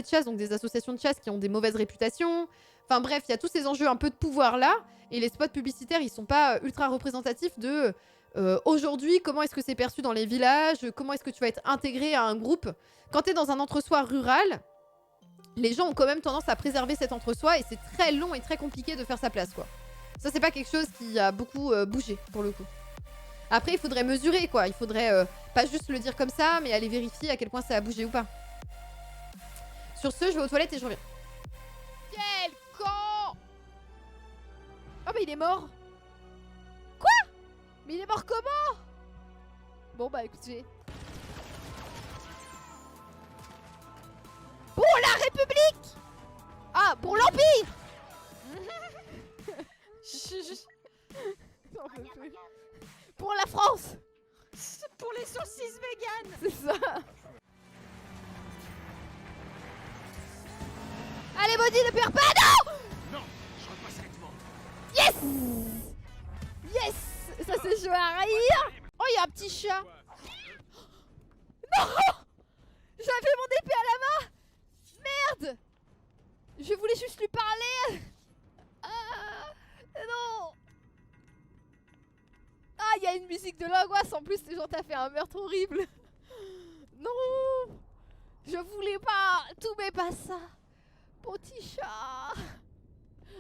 Speaker 1: de chasse, donc des associations de chasse qui ont des mauvaises réputations. Enfin bref, il y a tous ces enjeux un peu de pouvoir là. Et les spots publicitaires, ils sont pas ultra représentatifs de aujourd'hui, comment est-ce que c'est perçu dans les villages, comment est-ce que tu vas être intégré à un groupe. Quand tu es dans un entre-soi rural, les gens ont quand même tendance à préserver cet entre-soi et c'est très long et très compliqué de faire sa place, quoi. Ça, c'est pas quelque chose qui a beaucoup bougé, pour le coup. Après, il faudrait mesurer, quoi. Il faudrait pas juste le dire comme ça, mais aller vérifier à quel point ça a bougé ou pas. Sur ce, je vais aux toilettes et je reviens. Quel con! Oh mais il est mort! Quoi? Mais il est mort comment? Bon bah écoutez... Pour la République! Ah, pour l'Empire! Pour la France! Pour les saucisses véganes! C'est ça! Allez, Maudit, ne perds pas, non!
Speaker 2: Non, je repasse avec toi.
Speaker 1: Yes! Yes! Ça c'est chaud à rire! Oh, il y a un petit chat! Non! J'avais mon épée à la main! Merde! Je voulais juste lui parler! Ah! Non!
Speaker 3: il y a une musique de l'angoisse. En plus, genre, t'as fait un meurtre horrible. Non, je voulais pas. Tout mais pas ça. Petit chat.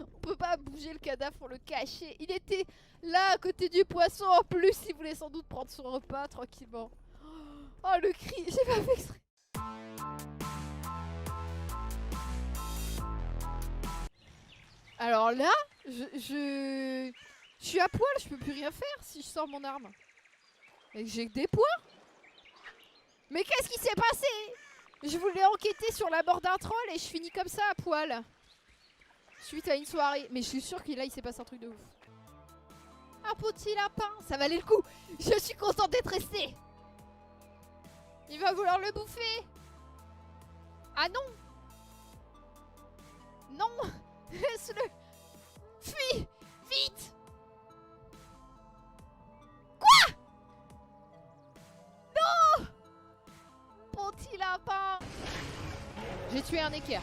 Speaker 3: On peut pas bouger le cadavre pour le cacher. Il était là à côté du poisson. En plus, il voulait sans doute prendre son repas tranquillement. Oh, le cri. J'ai pas fait exprès. Alors là, je suis à poil, je peux plus rien faire si je sors mon arme. Et que j'ai que des points. Mais qu'est-ce qui s'est passé? Je voulais enquêter sur la mort d'un troll et je finis comme ça à poil. Suite à une soirée. Mais je suis sûre que là il s'est passé un truc de ouf. Un petit lapin, ça valait le coup. Je suis contente d'être restée. Il va vouloir le bouffer. Ah non. Non. Laisse-le. Fuis. Vite. Quoi? Non. Petit lapin. J'ai tué un équerre.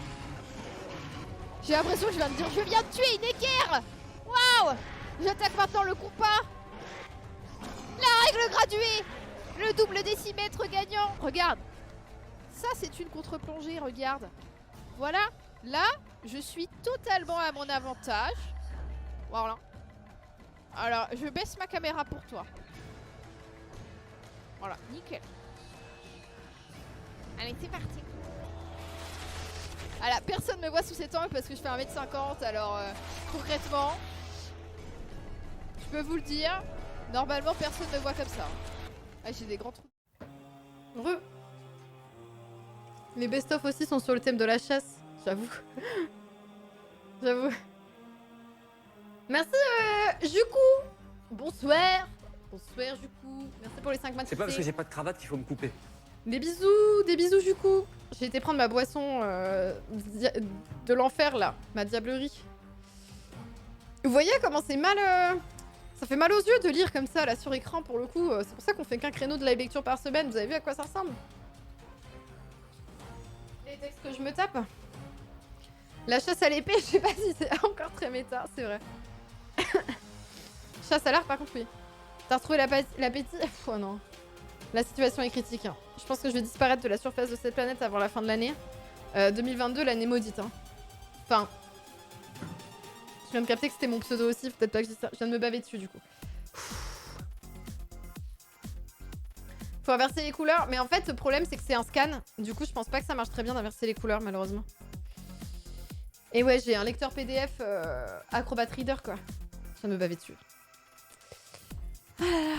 Speaker 3: J'ai l'impression que je viens de dire je viens de tuer une équerre. Waouh. J'attaque maintenant le compas. La règle graduée. Le double décimètre gagnant. Regarde. Ça c'est une contre-plongée, regarde. Voilà. Là, je suis totalement à mon avantage. Voilà. Alors, je baisse ma caméra pour toi. Voilà, nickel. Allez, c'est parti. Voilà, personne me voit sous cet angle parce que je fais 1m50. Alors, concrètement, je peux vous le dire, normalement, personne ne me voit comme ça. Ah, j'ai des grands trous.
Speaker 1: Heureux. Les best-of aussi sont sur le thème de la chasse. J'avoue. J'avoue. Merci, Juku. Bonsoir. Bonsoir, Juku. Merci pour les 5 matchs.
Speaker 2: C'est pas parce que j'ai pas de cravate qu'il faut me couper.
Speaker 1: Des bisous, Juku. J'ai été prendre ma boisson de l'enfer, là. Ma diablerie. Vous voyez comment c'est mal... Ça fait mal aux yeux de lire comme ça, là, sur écran, pour le coup. C'est pour ça qu'on fait qu'un créneau de live lecture par semaine. Vous avez vu à quoi ça ressemble? Les textes que je me tape. La chasse à l'épée, je sais pas si c'est encore très méta, c'est vrai. Chasse à l'arc, par contre, oui. T'as retrouvé l'appétit? Oh non. La situation est critique. Hein. Je pense que je vais disparaître de la surface de cette planète avant la fin de l'année. 2022, l'année maudite. Hein. Enfin... Je viens de capter que c'était mon pseudo aussi, peut-être pas que je dis ça. Je viens de me baver dessus, du coup. Faut inverser les couleurs. Mais en fait, le problème, c'est que c'est un scan. Du coup, je pense pas que ça marche très bien d'inverser les couleurs, malheureusement. Et ouais, j'ai un lecteur PDF Acrobat Reader, quoi. Je viens de me baver dessus. Ah là là.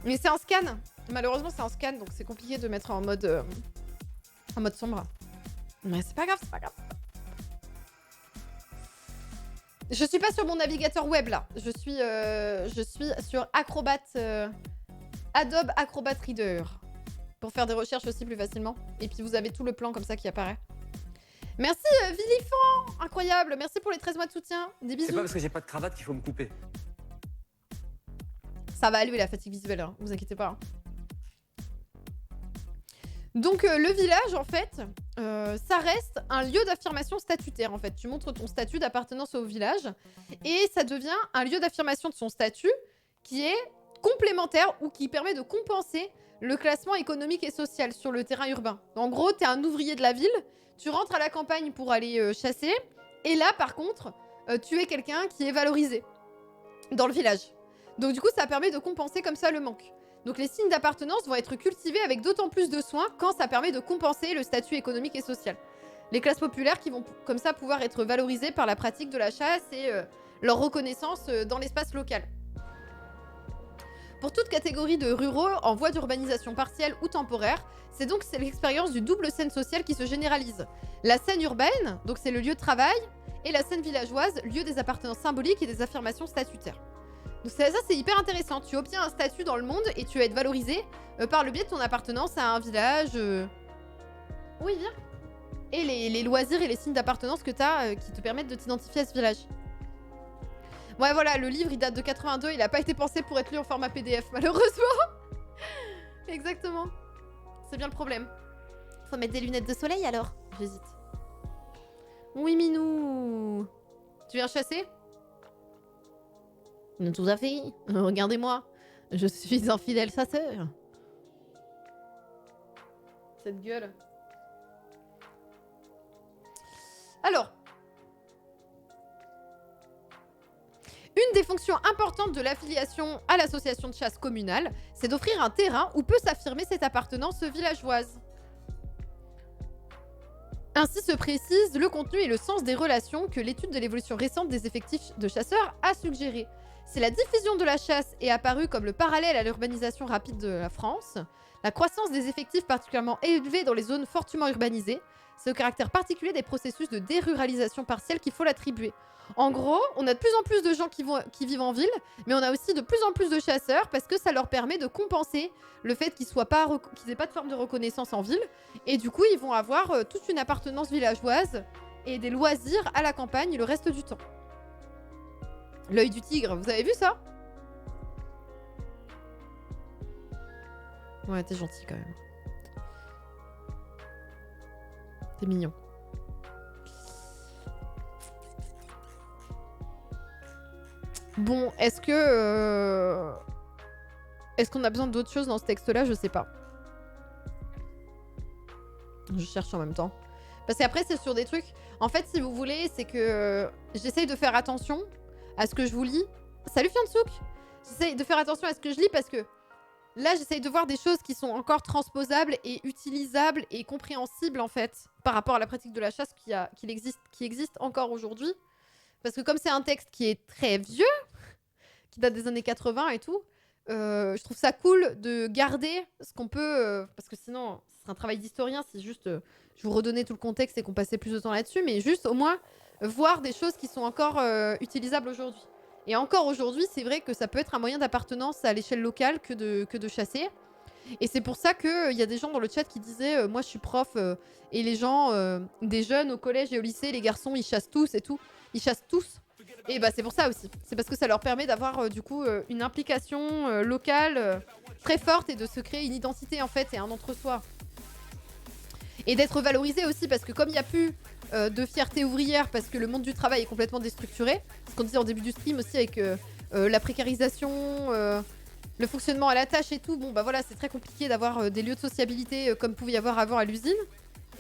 Speaker 1: Mais c'est un scan. Malheureusement, c'est un scan, donc c'est compliqué de mettre en mode sombre. Mais c'est pas grave, c'est pas grave. Je suis pas sur mon navigateur web, là. Je suis sur Acrobat... Adobe Acrobat Reader. Pour faire des recherches aussi plus facilement. Et puis vous avez tout le plan comme ça qui apparaît. Merci Villifant. Incroyable. Merci pour les 13 mois de soutien. Des bisous.
Speaker 2: C'est pas parce que j'ai pas de cravate qu'il faut me couper.
Speaker 1: Ça va aller la fatigue visuelle, hein. Vous inquiétez pas. Hein. Donc le village, en fait, ça reste un lieu d'affirmation statutaire, en fait. Tu montres ton statut d'appartenance au village et ça devient un lieu d'affirmation de son statut qui est complémentaire ou qui permet de compenser le classement économique et social sur le terrain urbain. En gros, t'es un ouvrier de la ville, tu rentres à la campagne pour aller chasser et là, par contre, tu es quelqu'un qui est valorisé dans le village. Donc du coup, ça permet de compenser comme ça le manque. Donc les signes d'appartenance vont être cultivés avec d'autant plus de soin quand ça permet de compenser le statut économique et social. Les classes populaires qui vont comme ça pouvoir être valorisées par la pratique de la chasse et leur reconnaissance dans l'espace local. Pour toute catégorie de ruraux en voie d'urbanisation partielle ou temporaire, c'est l'expérience du double scène sociale qui se généralise. La scène urbaine, donc c'est le lieu de travail, et la scène villageoise, lieu des appartenances symboliques et des affirmations statutaires. Donc ça c'est hyper intéressant. Tu obtiens un statut dans le monde et tu vas être valorisé par le biais de ton appartenance à un village. Oui, viens. Et les loisirs et les signes d'appartenance que tu as qui te permettent de t'identifier à ce village. Ouais, voilà, le livre il date de 82, il n'a pas été pensé pour être lu en format PDF, malheureusement. Exactement. C'est bien le problème. Faut mettre des lunettes de soleil alors. J'hésite. Oui, Minou. Tu viens chasser? Tout à fait. Regardez-moi. Je suis un fidèle chasseur. Cette gueule. Alors. Une des fonctions importantes de l'affiliation à l'association de chasse communale, c'est d'offrir un terrain où peut s'affirmer cette appartenance villageoise. Ainsi se précise le contenu et le sens des relations que l'étude de l'évolution récente des effectifs de chasseurs a suggéré. Si la diffusion de la chasse est apparue comme le parallèle à l'urbanisation rapide de la France, la croissance des effectifs particulièrement élevée dans les zones fortement urbanisées, c'est au caractère particulier des processus de déruralisation partielle qu'il faut l'attribuer. En gros, on a de plus en plus de gens qui vivent en ville, mais on a aussi de plus en plus de chasseurs parce que ça leur permet de compenser le fait qu'ils n'aient pas de forme de reconnaissance en ville. Et du coup, ils vont avoir toute une appartenance villageoise et des loisirs à la campagne le reste du temps. L'œil du tigre, vous avez vu ça? Ouais, t'es gentil quand même. T'es mignon. Bon, est-ce qu'on a besoin d'autre chose dans ce texte-là? Je sais pas. Je cherche en même temps. Parce qu'après, c'est sur des trucs... En fait, si vous voulez, c'est que j'essaye de faire attention à ce que je vous lis. Salut Fiansouk! J'essaye de faire attention à ce que je lis parce que là, j'essaye de voir des choses qui sont encore transposables et utilisables et compréhensibles, en fait, par rapport à la pratique de la chasse qui existe encore aujourd'hui. Parce que comme c'est un texte qui est très vieux, qui date des années 80 et tout, je trouve ça cool de garder ce qu'on peut... parce que sinon, ce serait un travail d'historien si juste je vous redonnais tout le contexte et qu'on passait plus de temps là-dessus, mais juste au moins voir des choses qui sont encore utilisables aujourd'hui. Et encore aujourd'hui, c'est vrai que ça peut être un moyen d'appartenance à l'échelle locale que de chasser. Et c'est pour ça qu'il y a des gens dans le chat qui disaient moi je suis prof et les gens, des jeunes au collège et au lycée, les garçons ils chassent tous et tout. Ils chassent tous. Et bah c'est pour ça aussi. C'est parce que ça leur permet d'avoir du coup une implication locale très forte et de se créer une identité en fait et un entre-soi. Et d'être valorisé aussi parce que comme il n'y a plus de fierté ouvrière parce que le monde du travail est complètement déstructuré, ce qu'on disait en début du stream aussi avec la précarisation, le fonctionnement à la tâche et tout, bon bah voilà c'est très compliqué d'avoir des lieux de sociabilité comme pouvait y avoir avant à l'usine.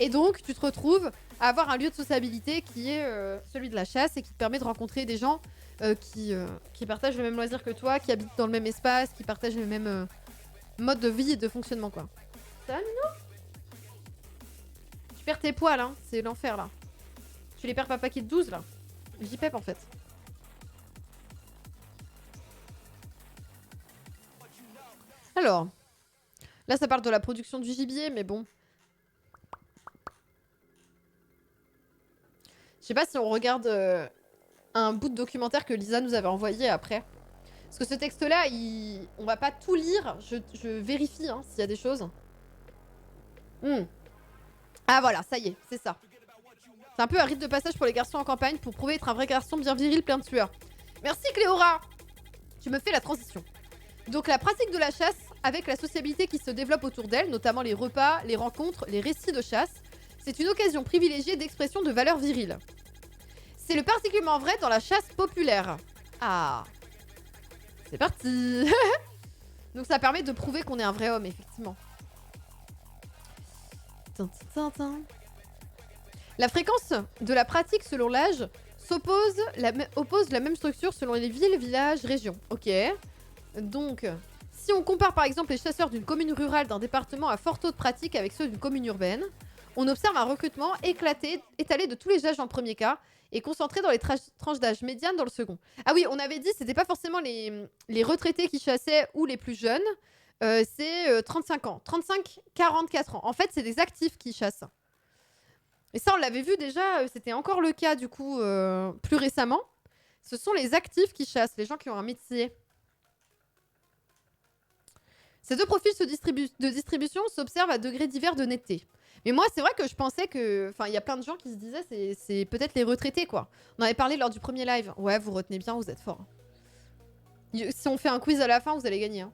Speaker 1: Et donc, tu te retrouves à avoir un lieu de sociabilité qui est celui de la chasse et qui te permet de rencontrer des gens qui partagent le même loisir que toi, qui habitent dans le même espace, qui partagent le même mode de vie et de fonctionnement, quoi. Ça va, Minou? Tu perds tes poils, hein. C'est l'enfer, là. Tu les perds pas paquet de 12, là. JPEP, en fait. Alors. Là, ça parle de la production du gibier, mais bon... Je sais pas si on regarde un bout de documentaire que Lisa nous avait envoyé après. Parce que ce texte-là, on va pas tout lire. Je vérifie hein, s'il y a des choses. Ah voilà, ça y est, c'est ça. C'est un peu un rite de passage pour les garçons en campagne pour prouver être un vrai garçon bien viril, plein de sueur. Merci Cléora! Tu me fais la transition. Donc la pratique de la chasse, avec la sociabilité qui se développe autour d'elle, notamment les repas, les rencontres, les récits de chasse, c'est une occasion privilégiée d'expression de valeurs viriles. C'est le particulièrement vrai dans la chasse populaire. Ah, c'est parti. Donc ça permet de prouver qu'on est un vrai homme, effectivement. La fréquence de la pratique selon l'âge oppose la même structure selon les villes, villages, régions. Ok. Donc, si on compare par exemple les chasseurs d'une commune rurale d'un département à fort taux de pratique avec ceux d'une commune urbaine, on observe un recrutement étalé de tous les âges dans le premier cas et concentré dans les tranches d'âge médianes dans le second. Ah oui, on avait dit c'était pas forcément les retraités qui chassaient ou les plus jeunes, c'est 35 ans. 35-44 ans. En fait, c'est des actifs qui chassent. Et ça, on l'avait vu déjà, c'était encore le cas du coup plus récemment. Ce sont les actifs qui chassent, les gens qui ont un métier. Ces deux profils de distribution s'observent à degrés divers de netteté. Mais moi, c'est vrai que je pensais que... Enfin, il y a plein de gens qui se disaient c'est peut-être les retraités, quoi. On en avait parlé lors du premier live. Ouais, vous retenez bien, vous êtes forts. Si on fait un quiz à la fin, vous allez gagner. Hein.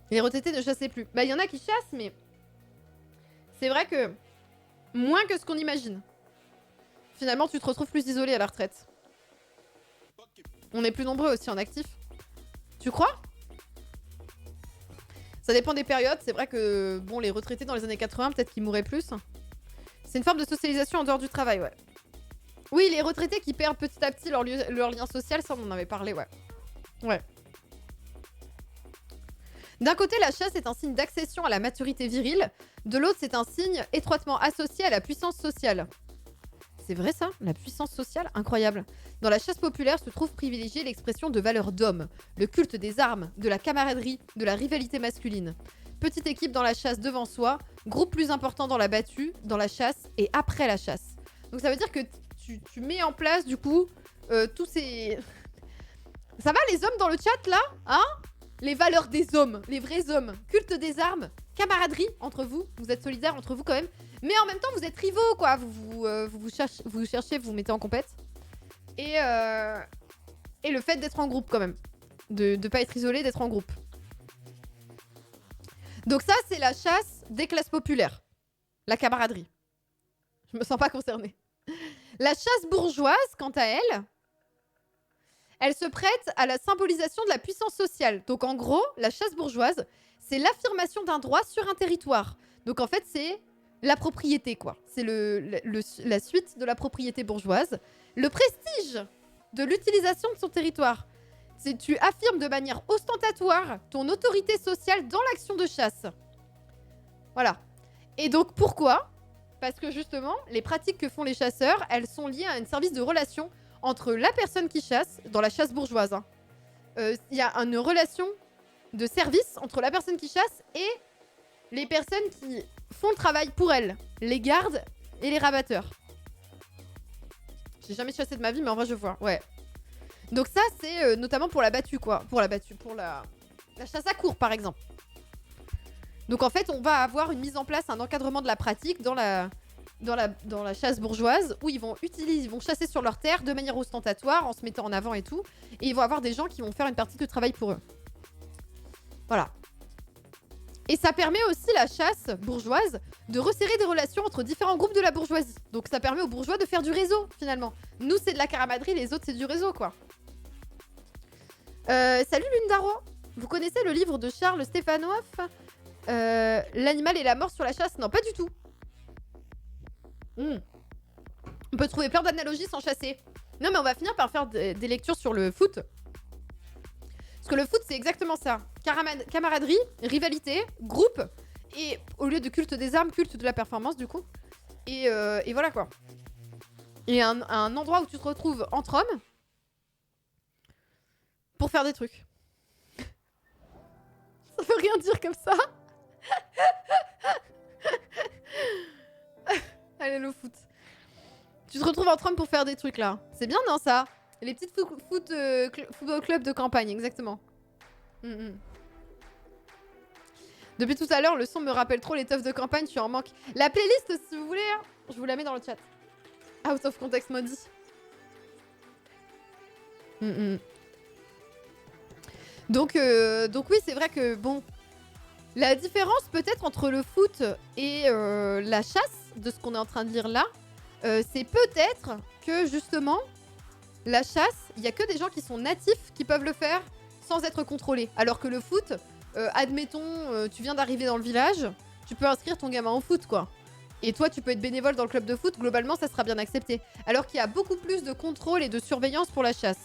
Speaker 1: Les retraités ne chassaient plus. Bah, il y en a qui chassent, mais... C'est vrai que... Moins que ce qu'on imagine. Finalement, tu te retrouves plus isolé à la retraite. On est plus nombreux aussi en actif. Tu crois? Ça dépend des périodes. C'est vrai que, bon, les retraités dans les années 80, peut-être qu'ils mourraient plus. C'est une forme de socialisation en dehors du travail, ouais. Oui, les retraités qui perdent petit à petit leur lien social, ça on en avait parlé, ouais. Ouais. D'un côté, la chasse est un signe d'accession à la maturité virile. De l'autre, c'est un signe étroitement associé à la puissance sociale. C'est vrai ça? La puissance sociale? Incroyable. Dans la chasse populaire se trouve privilégiée l'expression de valeurs d'homme, le culte des armes, de la camaraderie, de la rivalité masculine. Petite équipe dans la chasse devant soi, groupe plus important dans la battue, dans la chasse et après la chasse. Donc ça veut dire que tu mets en place du coup tous ces... Ça va les hommes dans le chat là? Hein? Les valeurs des hommes, les vrais hommes. Culte des armes, camaraderie entre vous. Vous êtes solidaires entre vous quand même. Mais en même temps, vous êtes rivaux, quoi. Vous cherchez, vous vous mettez en compète. Et le fait d'être en groupe, quand même. De pas être isolé, d'être en groupe. Donc ça, c'est la chasse des classes populaires. La camaraderie. Je me sens pas concernée. La chasse bourgeoise, quant à elle, elle se prête à la symbolisation de la puissance sociale. Donc en gros, la chasse bourgeoise, c'est l'affirmation d'un droit sur un territoire. Donc en fait, c'est la propriété, quoi. C'est la suite de la propriété bourgeoise. Le prestige de l'utilisation de son territoire. C'est tu affirmes de manière ostentatoire ton autorité sociale dans l'action de chasse. Voilà. Et donc pourquoi? Parce que justement, les pratiques que font les chasseurs, elles sont liées à un service de relation entre la personne qui chasse, dans la chasse bourgeoise. Il y a une relation de service entre la personne qui chasse et les personnes qui font le travail pour elle. Les gardes et les rabatteurs. J'ai jamais chassé de ma vie, mais en vrai, je vois. Ouais. Donc ça, c'est notamment pour la battue, quoi. Pour la chasse à court, par exemple. Donc en fait, on va avoir une mise en place, un encadrement de la pratique dans la chasse bourgeoise, où ils vont chasser sur leur terre de manière ostentatoire, en se mettant en avant et tout. Et ils vont avoir des gens qui vont faire une partie du travail pour eux. Voilà. Et ça permet aussi, la chasse bourgeoise, de resserrer des relations entre différents groupes de la bourgeoisie. Donc ça permet aux bourgeois de faire du réseau, finalement. Nous, c'est de la camaraderie, les autres, c'est du réseau, quoi. Salut Lundaro. Vous connaissez le livre de Charles Stephanoff, L'animal et la mort sur la chasse? Non, pas du tout. On peut trouver plein d'analogies sans chasser. Non, mais on va finir par faire des lectures sur le foot. Parce que le foot, c'est exactement ça. Camaraderie, rivalité, groupe, et au lieu de culte des armes, culte de la performance, du coup. Et voilà, quoi. Et un endroit où tu te retrouves entre hommes pour faire des trucs. Ça veut rien dire comme ça. Allez, le foot. Tu te retrouves entre hommes pour faire des trucs, là. C'est bien, non, ça? Les petites football club de campagne, exactement. Depuis tout à l'heure, le son me rappelle trop les teufs de campagne, je suis en manque. La playlist, si vous voulez, hein, je vous la mets dans le chat. Out of context maudit. Donc oui, c'est vrai que, bon... La différence, peut-être, entre le foot et la chasse, de ce qu'on est en train de dire là, c'est peut-être que, justement... La chasse, il y a que des gens qui sont natifs qui peuvent le faire sans être contrôlés. Alors que le foot, admettons, tu viens d'arriver dans le village, tu peux inscrire ton gamin au foot, quoi. Et toi, tu peux être bénévole dans le club de foot, globalement, ça sera bien accepté. Alors qu'il y a beaucoup plus de contrôle et de surveillance pour la chasse.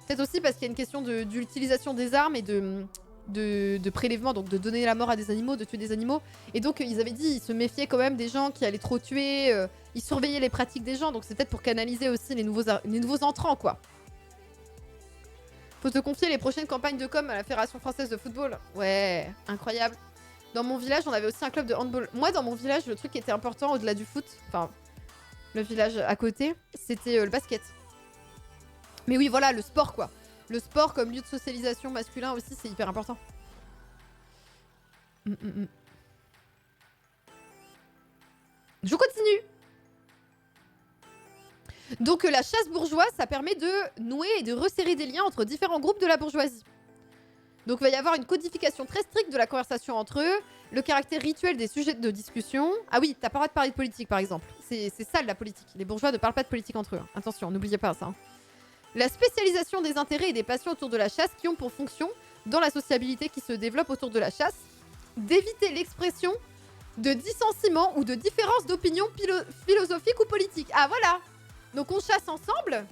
Speaker 1: Peut-être aussi parce qu'il y a une question d'utilisation des armes et de prélèvement, donc de donner la mort à des animaux, de tuer des animaux. Et donc, ils avaient dit, ils se méfiaient quand même des gens qui allaient trop tuer, ils surveillaient les pratiques des gens, donc c'est peut-être pour canaliser aussi les nouveaux entrants, quoi. Faut te confier les prochaines campagnes de com à la Fédération Française de Football. Ouais, incroyable. Dans mon village, on avait aussi un club de handball. Moi, dans mon village, le truc qui était important au-delà du foot, enfin, le village à côté, c'était le basket. Mais oui, voilà, le sport, quoi. Le sport comme lieu de socialisation masculin aussi, c'est hyper important. Je continue. Donc la chasse bourgeoise, ça permet de nouer et de resserrer des liens entre différents groupes de la bourgeoisie. Donc il va y avoir une codification très stricte de la conversation entre eux, le caractère rituel des sujets de discussion. Ah oui, t'as pas le droit de parler de politique par exemple. C'est ça la politique. Les bourgeois ne parlent pas de politique entre eux. Attention, n'oubliez pas ça. La spécialisation des intérêts et des passions autour de la chasse qui ont pour fonction, dans la sociabilité qui se développe autour de la chasse, d'éviter l'expression de dissentiment ou de différences d'opinion philosophiques ou politiques. Ah voilà. Donc on chasse ensemble,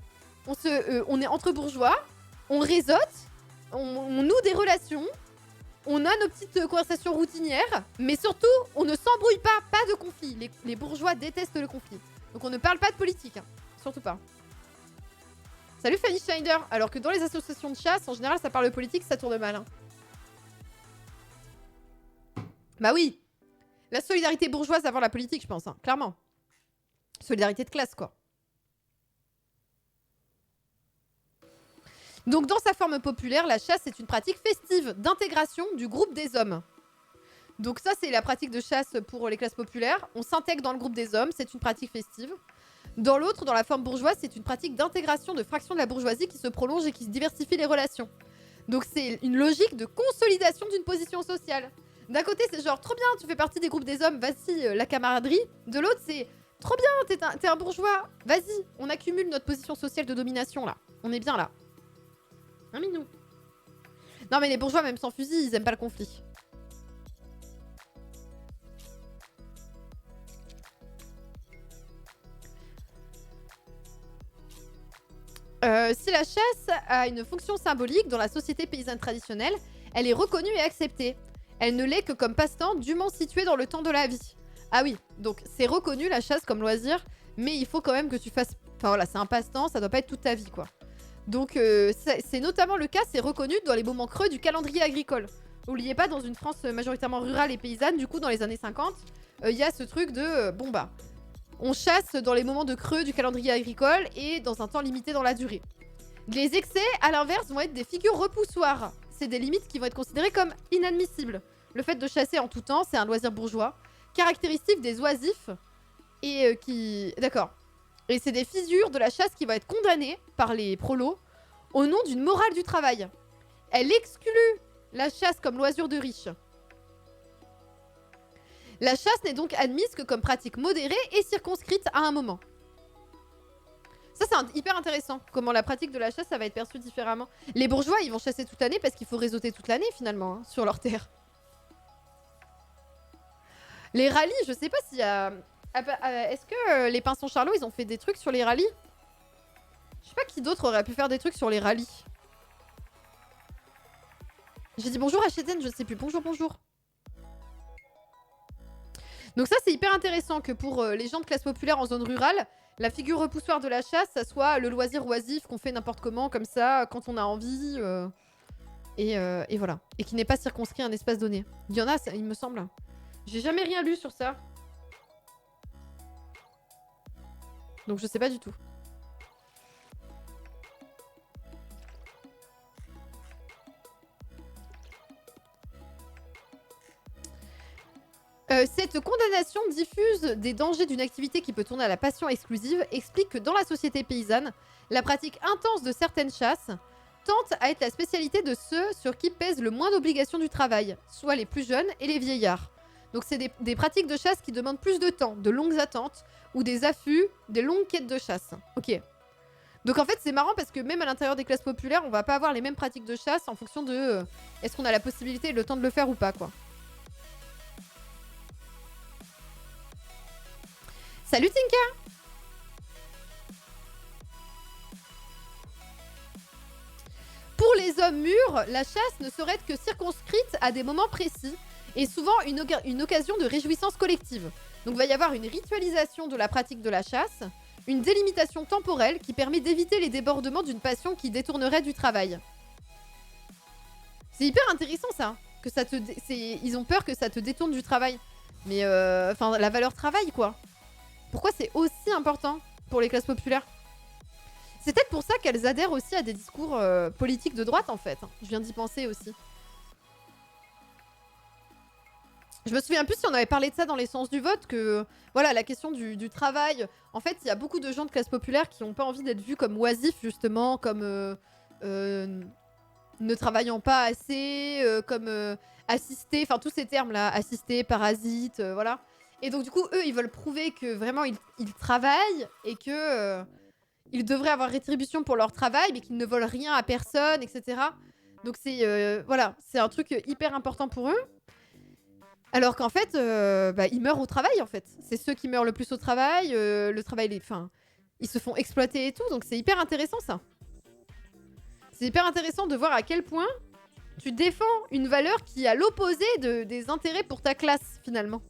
Speaker 1: on est entre bourgeois, on réseaute, on noue des relations, on a nos petites conversations routinières, mais surtout, on ne s'embrouille pas de conflit. Les bourgeois détestent le conflit. Donc on ne parle pas de politique, hein. Surtout pas. Salut Fanny Schneider. Alors que dans les associations de chasse, en général, ça parle de politique, ça tourne mal. Hein. Bah oui. La solidarité bourgeoise avant la politique, je pense, hein, clairement. Solidarité de classe, quoi. Donc dans sa forme populaire, la chasse est une pratique festive d'intégration du groupe des hommes. Donc ça, c'est la pratique de chasse pour les classes populaires. On s'intègre dans le groupe des hommes, c'est une pratique festive. Dans l'autre, dans la forme bourgeoise, c'est une pratique d'intégration de fractions de la bourgeoisie qui se prolonge et qui se diversifie les relations. Donc c'est une logique de consolidation d'une position sociale. D'un côté, c'est genre, trop bien, tu fais partie des groupes des hommes, vas-y, la camaraderie. De l'autre, c'est, trop bien, t'es un bourgeois, vas-y, on accumule notre position sociale de domination, là. On est bien, là. Un minou. Non, mais les bourgeois, même sans fusil, ils aiment pas le conflit. Si la chasse a une fonction symbolique dans la société paysanne traditionnelle, elle est reconnue et acceptée. Elle ne l'est que comme passe-temps dûment situé dans le temps de la vie. Ah oui, donc c'est reconnu la chasse comme loisir, mais il faut quand même que tu fasses... Enfin voilà, c'est un passe-temps, ça doit pas être toute ta vie, quoi. Donc c'est notamment le cas, c'est reconnu dans les moments creux du calendrier agricole. N'oubliez pas, dans une France majoritairement rurale et paysanne, du coup dans les années 50, il y a ce truc de... bon bah, on chasse dans les moments de creux du calendrier agricole et dans un temps limité dans la durée. Les excès, à l'inverse, vont être des figures repoussoires. C'est des limites qui vont être considérées comme inadmissibles. Le fait de chasser en tout temps, c'est un loisir bourgeois, caractéristique des oisifs, et qui... D'accord. Et c'est des figures de la chasse qui vont être condamnées par les prolos au nom d'une morale du travail. Elle exclut la chasse comme loisir de riches. La chasse n'est donc admise que comme pratique modérée et circonscrite à un moment. Ça, c'est hyper intéressant. Comment la pratique de la chasse, ça va être perçu différemment. Les bourgeois, ils vont chasser toute l'année parce qu'il faut réseauter toute l'année, finalement, hein, sur leur terre. Les rallyes, je sais pas s'il y a... Est-ce que les Pinsons Charlot, ils ont fait des trucs sur les rallyes? Je sais pas qui d'autre aurait pu faire des trucs sur les rallyes. J'ai dit bonjour à Chéten, je sais plus. Bonjour, bonjour. Donc ça, c'est hyper intéressant que pour les gens de classe populaire en zone rurale, la figure repoussoire de la chasse, ça soit le loisir oisif qu'on fait n'importe comment, comme ça, quand on a envie. Et voilà. Et qui n'est pas circonscrit à un espace donné. Il y en a, ça, il me semble. J'ai jamais rien lu sur ça. Donc je sais pas du tout. Cette condamnation diffuse des dangers d'une activité qui peut tourner à la passion exclusive explique que dans la société paysanne, la pratique intense de certaines chasses tente à être la spécialité de ceux sur qui pèse le moins d'obligations du travail, soit les plus jeunes et les vieillards. Donc c'est des pratiques de chasse qui demandent plus de temps, de longues attentes, ou des affûts, des longues quêtes de chasse. Ok. Donc en fait c'est marrant parce que même à l'intérieur des classes populaires, on va pas avoir les mêmes pratiques de chasse en fonction de est-ce qu'on a la possibilité et le temps de le faire ou pas, quoi. Salut Tinka! Pour les hommes mûrs, la chasse ne saurait être que circonscrite à des moments précis et souvent une occasion de réjouissance collective. Donc il va y avoir une ritualisation de la pratique de la chasse, une délimitation temporelle qui permet d'éviter les débordements d'une passion qui détournerait du travail. C'est hyper intéressant ça, que ça te ils ont peur que ça te détourne du travail. Mais enfin la valeur travail quoi. Pourquoi c'est aussi important pour les classes populaires? C'est peut-être pour ça qu'elles adhèrent aussi à des discours politiques de droite, en fait. Je viens d'y penser aussi. Je me souviens plus si on avait parlé de ça dans l'essence du vote, que voilà, la question du travail. En fait, il y a beaucoup de gens de classe populaire qui n'ont pas envie d'être vus comme oisifs, justement, comme ne travaillant pas assez, comme assisté, enfin tous ces termes-là, assisté, parasite, voilà. Et donc du coup, eux, ils veulent prouver que vraiment ils travaillent et que ils devraient avoir rétribution pour leur travail, mais qu'ils ne volent rien à personne, etc. Donc c'est voilà, c'est un truc hyper important pour eux. Alors qu'en fait, ils meurent au travail, en fait. C'est ceux qui meurent le plus au travail. Le travail, enfin, ils se font exploiter et tout. Donc c'est hyper intéressant, ça. C'est hyper intéressant de voir à quel point tu défends une valeur qui est à l'opposé des intérêts pour ta classe, finalement.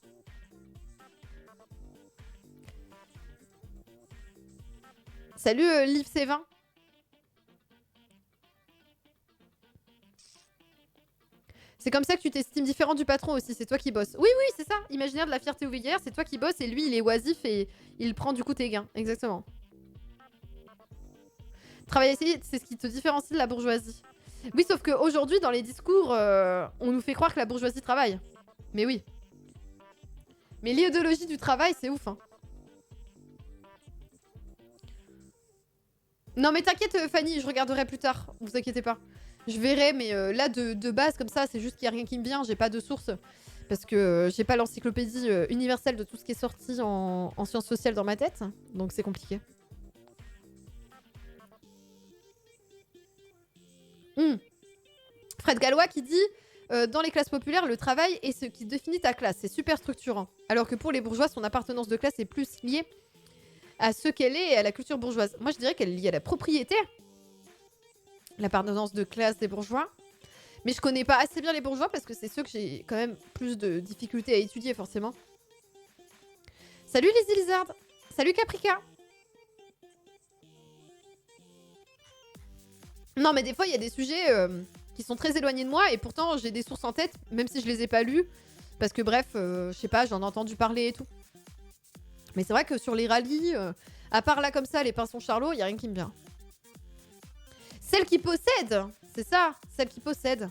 Speaker 1: Salut, Liv C20. C'est comme ça que tu t'estimes différent du patron aussi, c'est toi qui bosses. Oui, oui, c'est ça. Imaginaire de la fierté ouvrière, c'est toi qui bosses et lui, il est oisif et il prend du coup tes gains. Exactement. Travail essayé, c'est ce qui te différencie de la bourgeoisie. Oui, sauf qu'aujourd'hui, dans les discours, on nous fait croire que la bourgeoisie travaille. Mais oui. Mais l'idéologie du travail, c'est ouf, hein. Non, mais t'inquiète, Fanny, je regarderai plus tard. Vous inquiétez pas. Je verrai, mais là, de base, comme ça, c'est juste qu'il n'y a rien qui me vient. J'ai pas de source. Parce que j'ai pas l'encyclopédie universelle de tout ce qui est sorti en sciences sociales dans ma tête. Donc c'est compliqué. Fred Gallois qui dit dans les classes populaires, le travail est ce qui définit ta classe. C'est super structurant. Alors que pour les bourgeois, son appartenance de classe est plus liée à ce qu'elle est et à la culture bourgeoise. Moi, je dirais qu'elle est liée à la propriété. L'appartenance de classe des bourgeois. Mais je connais pas assez bien les bourgeois parce que c'est ceux que j'ai quand même plus de difficultés à étudier, forcément. Salut les Lizard. Salut Caprica. Non, mais des fois, il y a des sujets qui sont très éloignés de moi et pourtant, j'ai des sources en tête, même si je les ai pas lues. Parce que bref, je sais pas, j'en ai entendu parler et tout. Mais c'est vrai que sur les rallyes, à part là comme ça, les pinsons Charlot, il y a rien qui me vient. Celle qui possède, c'est ça, celle qui possède.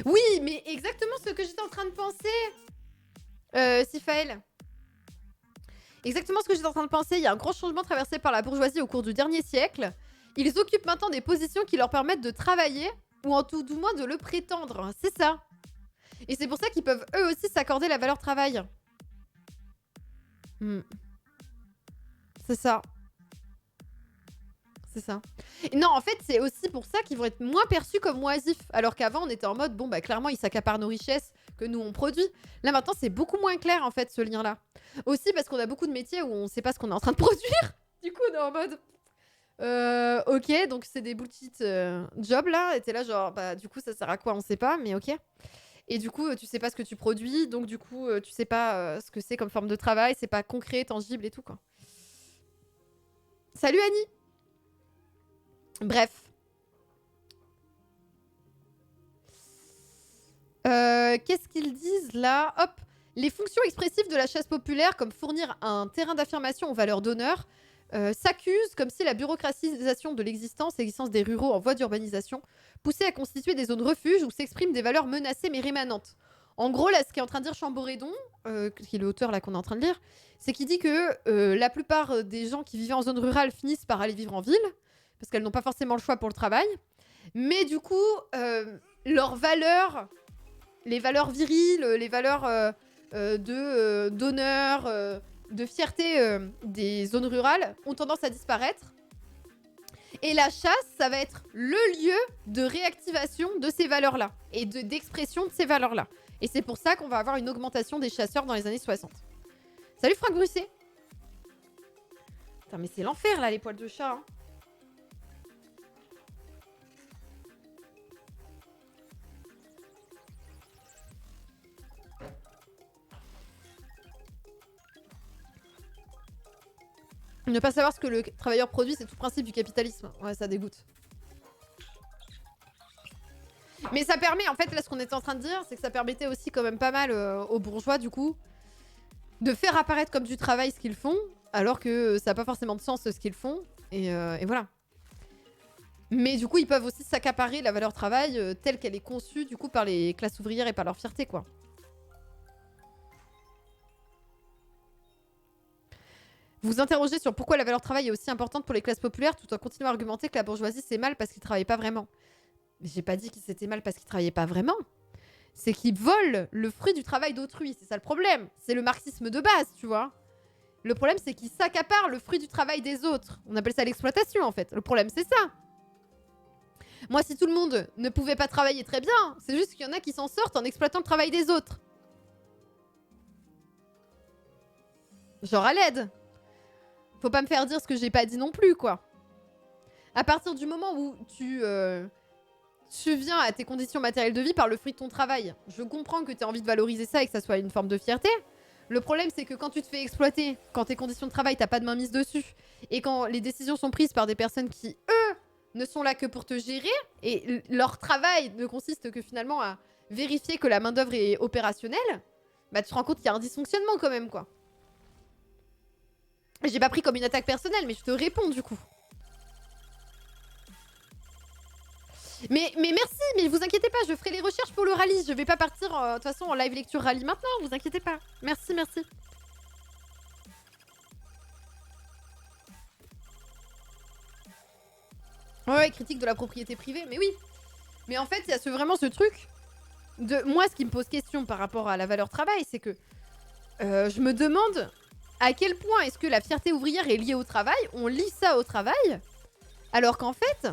Speaker 1: Oui, mais exactement ce que j'étais en train de penser, Sifaël. Exactement ce que j'étais en train de penser. Il y a un grand changement traversé par la bourgeoisie au cours du dernier siècle. Ils occupent maintenant des positions qui leur permettent de travailler, ou en tout du moins de le prétendre. C'est ça. Et c'est pour ça qu'ils peuvent eux aussi s'accorder la valeur travail. C'est ça. C'est ça. Et non, en fait, c'est aussi pour ça qu'ils vont être moins perçus comme oisifs. Alors qu'avant, on était en mode, bon, bah clairement, ils s'accaparent nos richesses que nous, on produit. Là, maintenant, c'est beaucoup moins clair, en fait, ce lien-là. Aussi parce qu'on a beaucoup de métiers où on sait pas ce qu'on est en train de produire. Du coup, on est en mode... ok, donc c'est des bullshit jobs, là. Et t'es là, genre, bah, du coup, ça sert à quoi? On sait pas, mais ok. Et du coup, tu sais pas ce que tu produis. Donc, du coup, tu sais pas ce que c'est comme forme de travail. C'est pas concret, tangible et tout, quoi. Salut, Annie! Bref. Qu'est-ce qu'ils disent là? Hop. Les fonctions expressives de la chasse populaire, comme fournir un terrain d'affirmation aux valeurs d'honneur, s'accusent comme si la bureaucratisation de l'existence des ruraux en voie d'urbanisation poussait à constituer des zones refuges où s'expriment des valeurs menacées mais rémanentes. En gros, là, ce qu'est en train de dire Chamboredon, qui est l'auteur là qu'on est en train de lire, c'est qu'il dit que la plupart des gens qui vivaient en zone rurale finissent par aller vivre en ville, parce qu'elles n'ont pas forcément le choix pour le travail. Mais du coup, leurs valeurs, les valeurs viriles, les valeurs d'honneur, de fierté des zones rurales ont tendance à disparaître. Et la chasse, ça va être le lieu de réactivation de ces valeurs-là et d'expression de ces valeurs-là. Et c'est pour ça qu'on va avoir une augmentation des chasseurs dans les années 60. Salut Franck Brusset. Putain, mais c'est l'enfer là, les poils de chat. Hein. Ne pas savoir ce que le travailleur produit, c'est tout le principe du capitalisme. Ouais, ça dégoûte. Mais ça permet, en fait, là, ce qu'on était en train de dire, c'est que ça permettait aussi quand même pas mal aux bourgeois, du coup, de faire apparaître comme du travail ce qu'ils font, alors que ça n'a pas forcément de sens ce qu'ils font. Et voilà. Mais du coup, ils peuvent aussi s'accaparer la valeur travail telle qu'elle est conçue, du coup, par les classes ouvrières et par leur fierté, quoi. Vous interrogez sur pourquoi la valeur travail est aussi importante pour les classes populaires tout en continuant à argumenter que la bourgeoisie c'est mal parce qu'ils travaillent pas vraiment. Mais j'ai pas dit que c'était mal parce qu'ils travaillaient pas vraiment. C'est qu'ils volent le fruit du travail d'autrui. C'est ça le problème. C'est le marxisme de base, tu vois. Le problème, c'est qu'ils s'accaparent le fruit du travail des autres. On appelle ça l'exploitation, en fait. Le problème, c'est ça. Moi, si tout le monde ne pouvait pas travailler très bien, c'est juste qu'il y en a qui s'en sortent en exploitant le travail des autres. Genre à l'aide. Faut pas me faire dire ce que j'ai pas dit non plus, quoi. À partir du moment où tu viens à tes conditions matérielles de vie par le fruit de ton travail, je comprends que tu as envie de valoriser ça et que ça soit une forme de fierté. Le problème, c'est que quand tu te fais exploiter, quand tes conditions de travail, t'as pas de main mise dessus, et quand les décisions sont prises par des personnes qui, eux, ne sont là que pour te gérer, et leur travail ne consiste que finalement à vérifier que la main-d'œuvre est opérationnelle, bah tu te rends compte qu'il y a un dysfonctionnement quand même, quoi. J'ai pas pris comme une attaque personnelle, mais je te réponds du coup. Mais merci, mais vous inquiétez pas, je ferai les recherches pour le rallye. Je vais pas partir de toute façon en live lecture rallye maintenant, vous inquiétez pas. Merci. Ouais, critique de la propriété privée, mais oui. Mais en fait, il y a vraiment ce truc de... Moi, ce qui me pose question par rapport à la valeur travail, c'est que je me demande à quel point est-ce que la fierté ouvrière est liée au travail. On lie ça au travail, alors qu'en fait...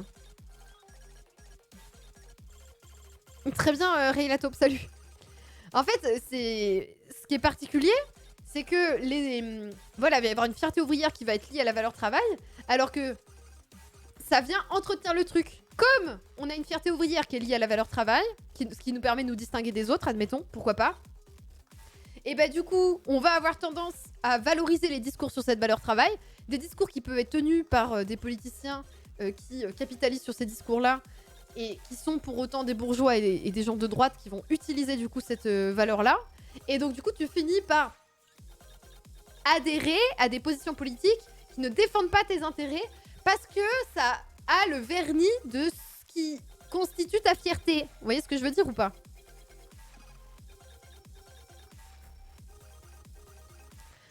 Speaker 1: Très bien, Raylatop, salut. En fait, c'est ce qui est particulier, c'est que voilà, il va y avoir une fierté ouvrière qui va être liée à la valeur travail, alors que ça vient entretenir le truc. Comme on a une fierté ouvrière qui est liée à la valeur travail, ce qui nous permet de nous distinguer des autres, admettons, pourquoi pas. Et bah du coup, on va avoir tendance à valoriser les discours sur cette valeur travail, des discours qui peuvent être tenus par des politiciens qui capitalisent sur ces discours-là, et qui sont pour autant des bourgeois et des gens de droite qui vont utiliser du coup cette valeur-là. Et donc du coup, tu finis par adhérer à des positions politiques qui ne défendent pas tes intérêts parce que ça a le vernis de ce qui constitue ta fierté. Vous voyez ce que je veux dire ou pas?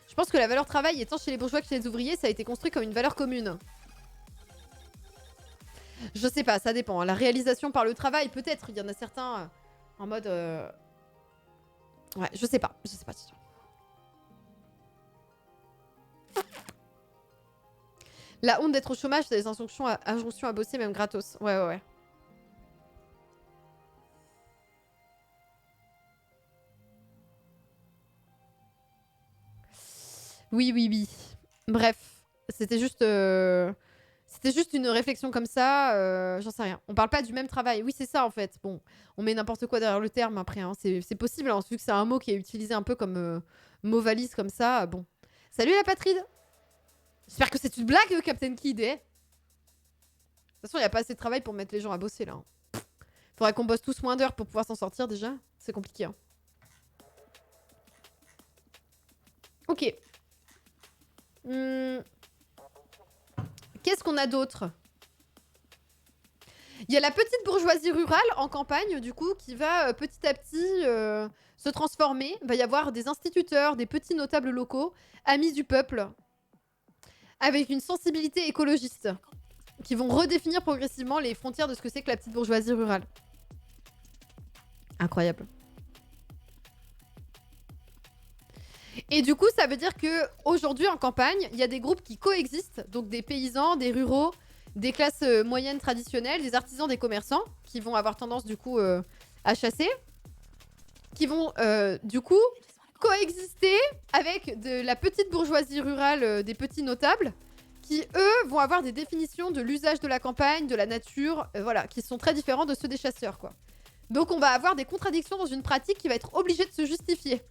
Speaker 1: Je pense que la valeur travail, étant chez les bourgeois que chez les ouvriers, ça a été construit comme une valeur commune. Je sais pas, ça dépend. La réalisation par le travail, peut-être. Il y en a certains en mode... Ouais, je sais pas. La honte d'être au chômage, c'est des injonctions à bosser, même gratos. Ouais. Oui. Bref, c'était juste... C'était juste une réflexion comme ça, j'en sais rien. On parle pas du même travail. Oui, c'est ça en fait. Bon, on met n'importe quoi derrière le terme après. Hein. C'est possible, hein, vu que c'est un mot qui est utilisé un peu comme mot valise comme ça. Bon. Salut la Patride. J'espère que c'est une blague, Captain Kid. De toute façon, il n'y a pas assez de travail pour mettre les gens à bosser là. Hein. Faudrait qu'on bosse tous moins d'heures pour pouvoir s'en sortir déjà. C'est compliqué. Hein. Ok. Qu'est-ce qu'on a d'autre? Il y a la petite bourgeoisie rurale en campagne, du coup, qui va petit à petit se transformer. Il va y avoir des instituteurs, des petits notables locaux, amis du peuple, avec une sensibilité écologiste, qui vont redéfinir progressivement les frontières de ce que c'est que la petite bourgeoisie rurale. Incroyable. Et du coup, ça veut dire qu'aujourd'hui, en campagne, il y a des groupes qui coexistent, donc des paysans, des ruraux, des classes moyennes traditionnelles, des artisans, des commerçants, qui vont avoir tendance, du coup, à chasser, qui vont, du coup, coexister avec de la petite bourgeoisie rurale, des petits notables, qui, eux, vont avoir des définitions de l'usage de la campagne, de la nature, voilà, qui sont très différents de ceux des chasseurs, quoi. Donc, on va avoir des contradictions dans une pratique qui va être obligée de se justifier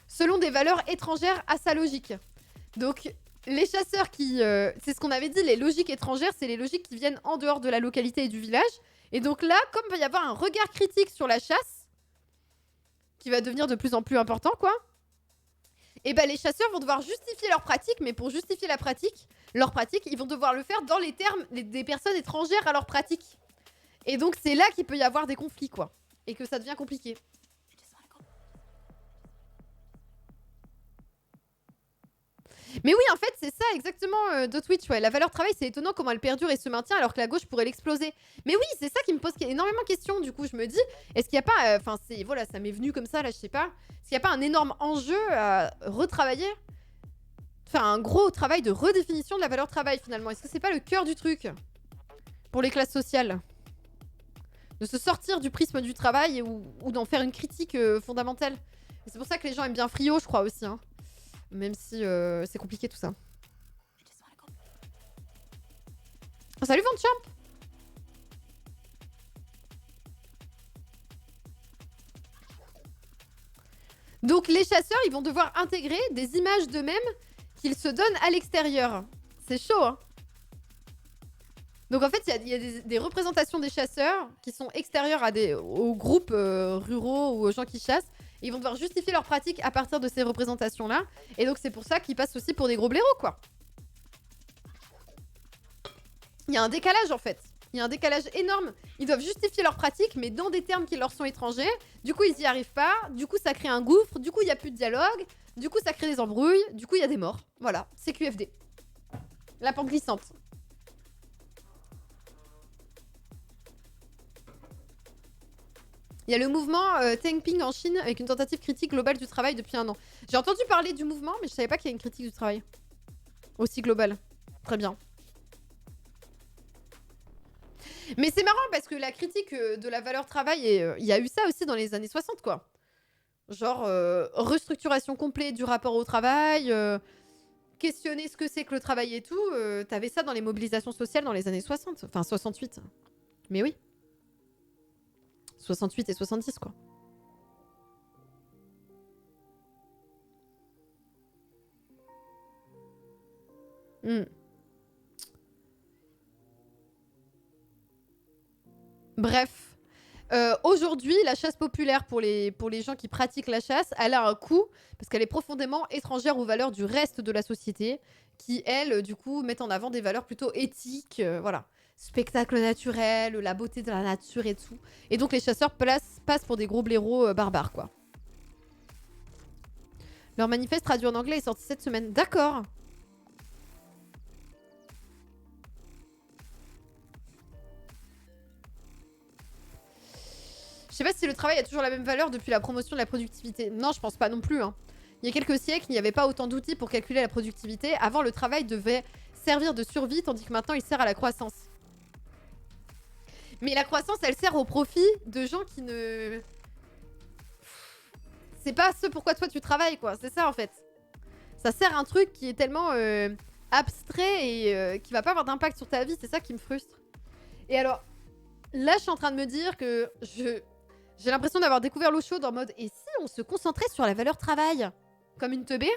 Speaker 1: selon des valeurs étrangères à sa logique. Donc, les chasseurs qui... c'est ce qu'on avait dit, les logiques étrangères, c'est les logiques qui viennent en dehors de la localité et du village. Et donc là, comme il va y avoir un regard critique sur la chasse, qui va devenir de plus en plus important, quoi, et ben les chasseurs vont devoir justifier leur pratique, mais pour justifier leur pratique, ils vont devoir le faire dans les termes des personnes étrangères à leur pratique. Et donc, c'est là qu'il peut y avoir des conflits, quoi. Et que ça devient compliqué. Mais oui, en fait, c'est ça exactement de Twitch. Ouais. La valeur travail, c'est étonnant comment elle perdure et se maintient alors que la gauche pourrait l'exploser. Mais oui, c'est ça qui me pose énormément de questions. Du coup, je me dis, est-ce qu'il n'y a pas... Enfin, voilà, ça m'est venu comme ça, là, je sais pas. Est-ce qu'il n'y a pas un énorme enjeu à retravailler? Enfin, un gros travail de redéfinition de la valeur travail, finalement. Est-ce que c'est pas le cœur du truc pour les classes sociales? De se sortir du prisme du travail ou d'en faire une critique fondamentale. Et c'est pour ça que les gens aiment bien Frio, je crois aussi. Hein. Même si c'est compliqué tout ça. Oh, salut Ventchamp. Donc les chasseurs, ils vont devoir intégrer des images d'eux-mêmes qu'ils se donnent à l'extérieur. C'est chaud, hein. Donc en fait, il y a des représentations des chasseurs qui sont extérieures aux groupes ruraux ou aux gens qui chassent. Et ils vont devoir justifier leur pratique à partir de ces représentations-là. Et donc c'est pour ça qu'ils passent aussi pour des gros blaireaux, quoi. Il y a un décalage, en fait. Il y a un décalage énorme. Ils doivent justifier leur pratique, mais dans des termes qui leur sont étrangers. Du coup, ils n'y arrivent pas. Du coup, ça crée un gouffre. Du coup, il n'y a plus de dialogue. Du coup, ça crée des embrouilles. Du coup, il y a des morts. Voilà, c'est QFD. La pente glissante. Il y a le mouvement Tengping en Chine avec une tentative critique globale du travail depuis 1 an. J'ai entendu parler du mouvement, mais je savais pas qu'il y a une critique du travail. Aussi globale. Très bien. Mais c'est marrant parce que la critique de la valeur travail, il y a eu ça aussi dans les années 60, quoi. Genre, restructuration complète du rapport au travail, questionner ce que c'est que le travail et tout. T'avais ça dans les mobilisations sociales dans les années 60. Enfin, 68. Mais oui. 68 et 70, quoi. Bref. Aujourd'hui, la chasse populaire pour les gens qui pratiquent la chasse, elle a un coût parce qu'elle est profondément étrangère aux valeurs du reste de la société qui, elles, du coup, mettent en avant des valeurs plutôt éthiques, voilà. Spectacle naturel, la beauté de la nature et tout. Et donc les chasseurs passent pour des gros blaireaux barbares, quoi. Leur manifeste traduit en anglais est sorti cette semaine. D'accord. Je sais pas si le travail a toujours la même valeur depuis la promotion de la productivité. Non, je pense pas non plus. Hein. Il y a quelques siècles, il n'y avait pas autant d'outils pour calculer la productivité. Avant, le travail devait servir de survie, tandis que maintenant, il sert à la croissance. Mais la croissance, elle sert au profit de gens qui ne... C'est pas ce pourquoi toi tu travailles, quoi. C'est ça, en fait. Ça sert à un truc qui est tellement abstrait et qui va pas avoir d'impact sur ta vie. C'est ça qui me frustre. Et alors, là, je suis en train de me dire que j'ai l'impression d'avoir découvert l'eau chaude en mode « Et si on se concentrait sur la valeur travail ?» Comme une teubée.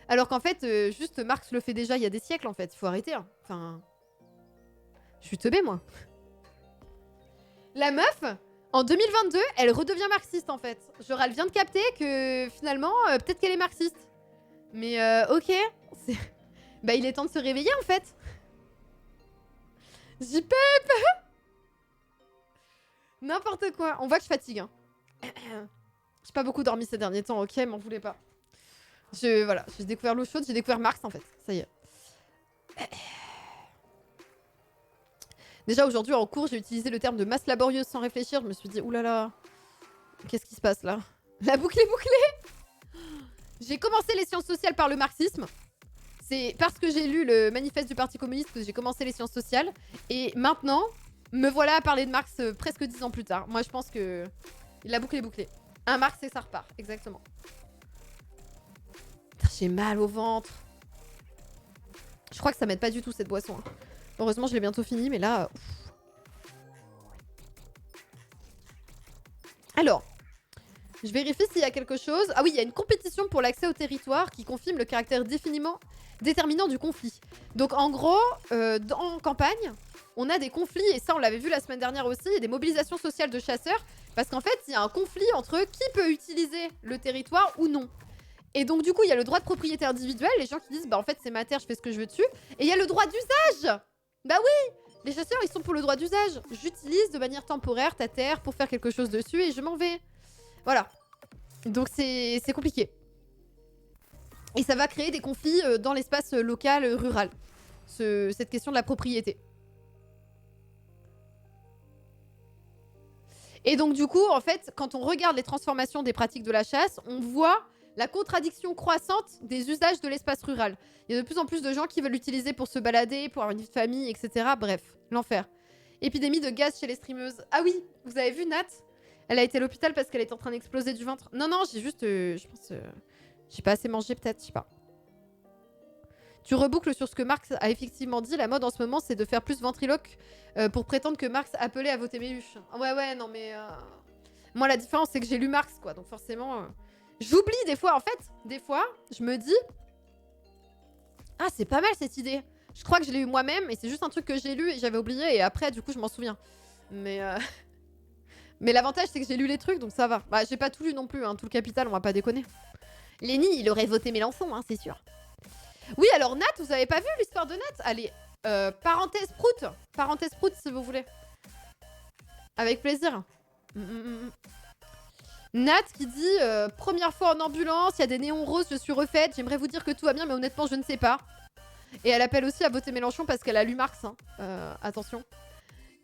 Speaker 1: Alors qu'en fait, juste Marx le fait déjà il y a des siècles, en fait. Il faut arrêter. Hein. Enfin... Je suis teubée, moi. La meuf, en 2022, elle redevient marxiste, en fait. Genre, elle vient de capter que, finalement, peut-être qu'elle est marxiste. Mais, ok. Bah, il est temps de se réveiller, en fait. J'y pep. N'importe quoi. On voit que je fatigue. Hein. J'ai pas beaucoup dormi ces derniers temps, ok, m'en voulez pas. Voilà, j'ai découvert l'eau chaude, j'ai découvert Marx, en fait. Ça y est. Déjà, aujourd'hui, en cours, j'ai utilisé le terme de masse laborieuse sans réfléchir. Je me suis dit, oulala, qu'est-ce qui se passe là? La boucle est bouclée. J'ai commencé les sciences sociales par le marxisme. C'est parce que j'ai lu le manifeste du Parti communiste que j'ai commencé les sciences sociales. Et maintenant, me voilà à parler de Marx presque 10 ans plus tard. Moi, je pense que la boucle est bouclée. Un Marx et ça repart, exactement. J'ai mal au ventre. Je crois que ça m'aide pas du tout cette boisson. Hein. Heureusement, je l'ai bientôt fini, mais là... Alors, je vérifie s'il y a quelque chose. Ah oui, il y a une compétition pour l'accès au territoire qui confirme le caractère déterminant du conflit. Donc en gros, en campagne, on a des conflits, et ça on l'avait vu la semaine dernière aussi, il y a des mobilisations sociales de chasseurs, parce qu'en fait, il y a un conflit entre qui peut utiliser le territoire ou non. Et donc du coup, il y a le droit de propriété individuelle, les gens qui disent, bah en fait c'est ma terre, je fais ce que je veux dessus. Et il y a le droit d'usage. Bah oui, les chasseurs, ils sont pour le droit d'usage. J'utilise de manière temporaire ta terre pour faire quelque chose dessus et je m'en vais. Voilà. Donc c'est compliqué. Et ça va créer des conflits dans l'espace local, rural. Cette question de la propriété. Et donc du coup, en fait, quand on regarde les transformations des pratiques de la chasse, on voit la contradiction croissante des usages de l'espace rural. Il y a de plus en plus de gens qui veulent l'utiliser pour se balader, pour avoir une vie de famille, etc. Bref, l'enfer. Épidémie de gaz chez les streameuses. Ah oui, vous avez vu Nat? Elle a été à l'hôpital parce qu'elle est en train d'exploser du ventre. Non, non, j'ai juste... je pense... j'ai pas assez mangé peut-être, je sais pas. Tu reboucles sur ce que Marx a effectivement dit. La mode en ce moment, c'est de faire plus ventriloque pour prétendre que Marx appelait à voter Méluche. Ouais, non mais... Moi, la différence, c'est que j'ai lu Marx, quoi. Donc forcément... J'oublie des fois, en fait. Des fois, je me dis... Ah, c'est pas mal cette idée. Je crois que je l'ai eu moi-même et c'est juste un truc que j'ai lu et j'avais oublié. Et après, du coup, je m'en souviens. Mais... Mais l'avantage, c'est que j'ai lu les trucs, donc ça va. Bah, j'ai pas tout lu non plus, hein. Tout le Capital, on va pas déconner. Lenny, il aurait voté Mélenchon, hein, c'est sûr. Oui, alors Nat, vous avez pas vu l'histoire de Nat? Allez, parenthèse prout. Parenthèse prout, si vous voulez. Avec plaisir. Nat qui dit première fois en ambulance, il y a des néons roses, je suis refaite. J'aimerais vous dire que tout va bien, mais honnêtement, je ne sais pas. Et elle appelle aussi à voter Mélenchon parce qu'elle a lu Marx. Hein. Attention.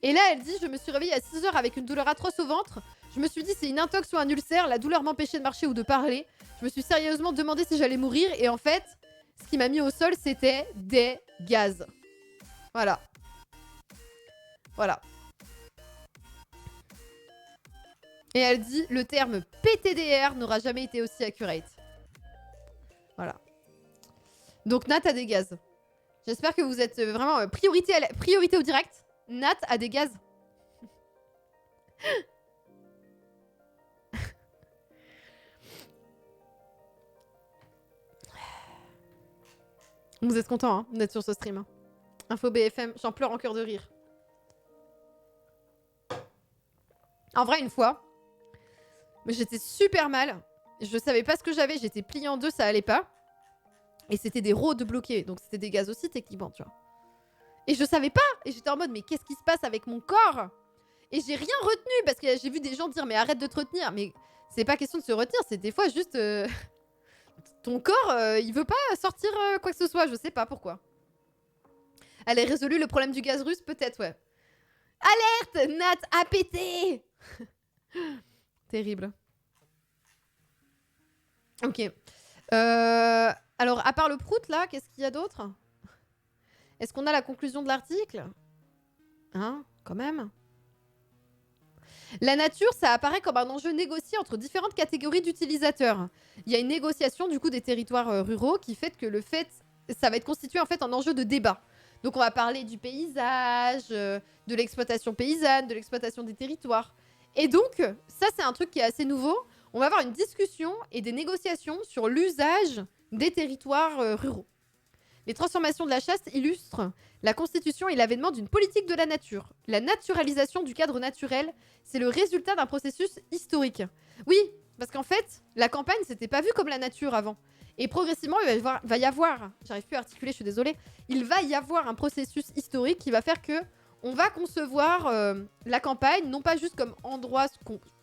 Speaker 1: Et là, elle dit je me suis réveillée à 6 h avec une douleur atroce au ventre. Je me suis dit c'est une intox ou un ulcère. La douleur m'empêchait de marcher ou de parler. Je me suis sérieusement demandé si j'allais mourir. Et en fait, ce qui m'a mis au sol, c'était des gaz. Voilà. Voilà. Et elle dit le terme PTDR n'aura jamais été aussi accurate. Voilà. Donc Nat a des gaz. J'espère que vous êtes vraiment priorité au direct. Nat a des gaz. Vous êtes contents hein, d'être sur ce stream. Hein. Info BFM, j'en pleure en cœur de rire. En vrai, une fois, j'étais super mal. Je savais pas ce que j'avais. J'étais pliée en deux, ça allait pas. Et c'était des rods bloqués. Donc c'était des gaz aussi techniquement, tu vois. Et je savais pas. Et j'étais en mode, mais qu'est-ce qui se passe avec mon corps? Et j'ai rien retenu. Parce que j'ai vu des gens dire, mais arrête de te retenir. Mais c'est pas question de se retenir. C'est des fois juste... ton corps, il veut pas sortir quoi que ce soit. Je sais pas pourquoi. Elle a résolu le problème du gaz russe? Peut-être, ouais. Alerte! Nat a pété! Terrible. Ok. Alors, à part le prout, là, qu'est-ce qu'il y a d'autre? Est-ce qu'on a la conclusion de l'article? Hein? Quand même. La nature, ça apparaît comme un enjeu négocié entre différentes catégories d'utilisateurs. Il y a une négociation, du coup, des territoires ruraux qui fait que ça va être constitué, en fait, en enjeu de débat. Donc, on va parler du paysage, de l'exploitation paysanne, de l'exploitation des territoires. Et donc, ça, c'est un truc qui est assez nouveau. On va avoir une discussion et des négociations sur l'usage des territoires ruraux. Les transformations de la chasse illustrent la constitution et l'avènement d'une politique de la nature. La naturalisation du cadre naturel, c'est le résultat d'un processus historique. Oui, parce qu'en fait, la campagne, c'était pas vu comme la nature avant. Et progressivement, il va y avoir, j'arrive plus à articuler, je suis désolée, il va y avoir un processus historique qui va faire que on va concevoir la campagne, non pas juste comme endroit,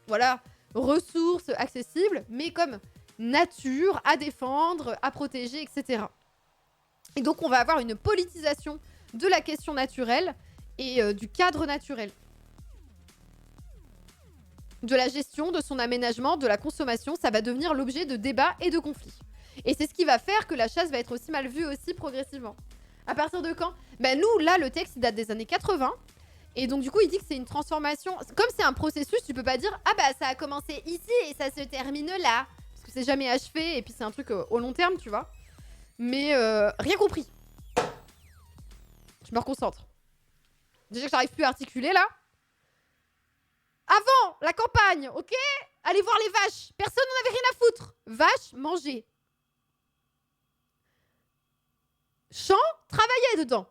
Speaker 1: voilà, ressources accessibles, mais comme nature à défendre, à protéger, etc. Et donc, on va avoir une politisation de la question naturelle et du cadre naturel. De la gestion, de son aménagement, de la consommation, ça va devenir l'objet de débats et de conflits. Et c'est ce qui va faire que la chasse va être aussi mal vue aussi progressivement. À partir de quand? Ben nous, là, le texte, il date des années 80. Et donc, du coup, il dit que c'est une transformation. Comme c'est un processus, tu peux pas dire « Ah bah, ça a commencé ici et ça se termine là. » Parce que c'est jamais achevé et puis c'est un truc au long terme, tu vois. Mais rien compris. Je me reconcentre. Déjà que j'arrive plus à articuler, là. Avant, la campagne, ok? Allez voir les vaches. Personne n'en avait rien à foutre. Vaches, manger. Champ, travailler dedans.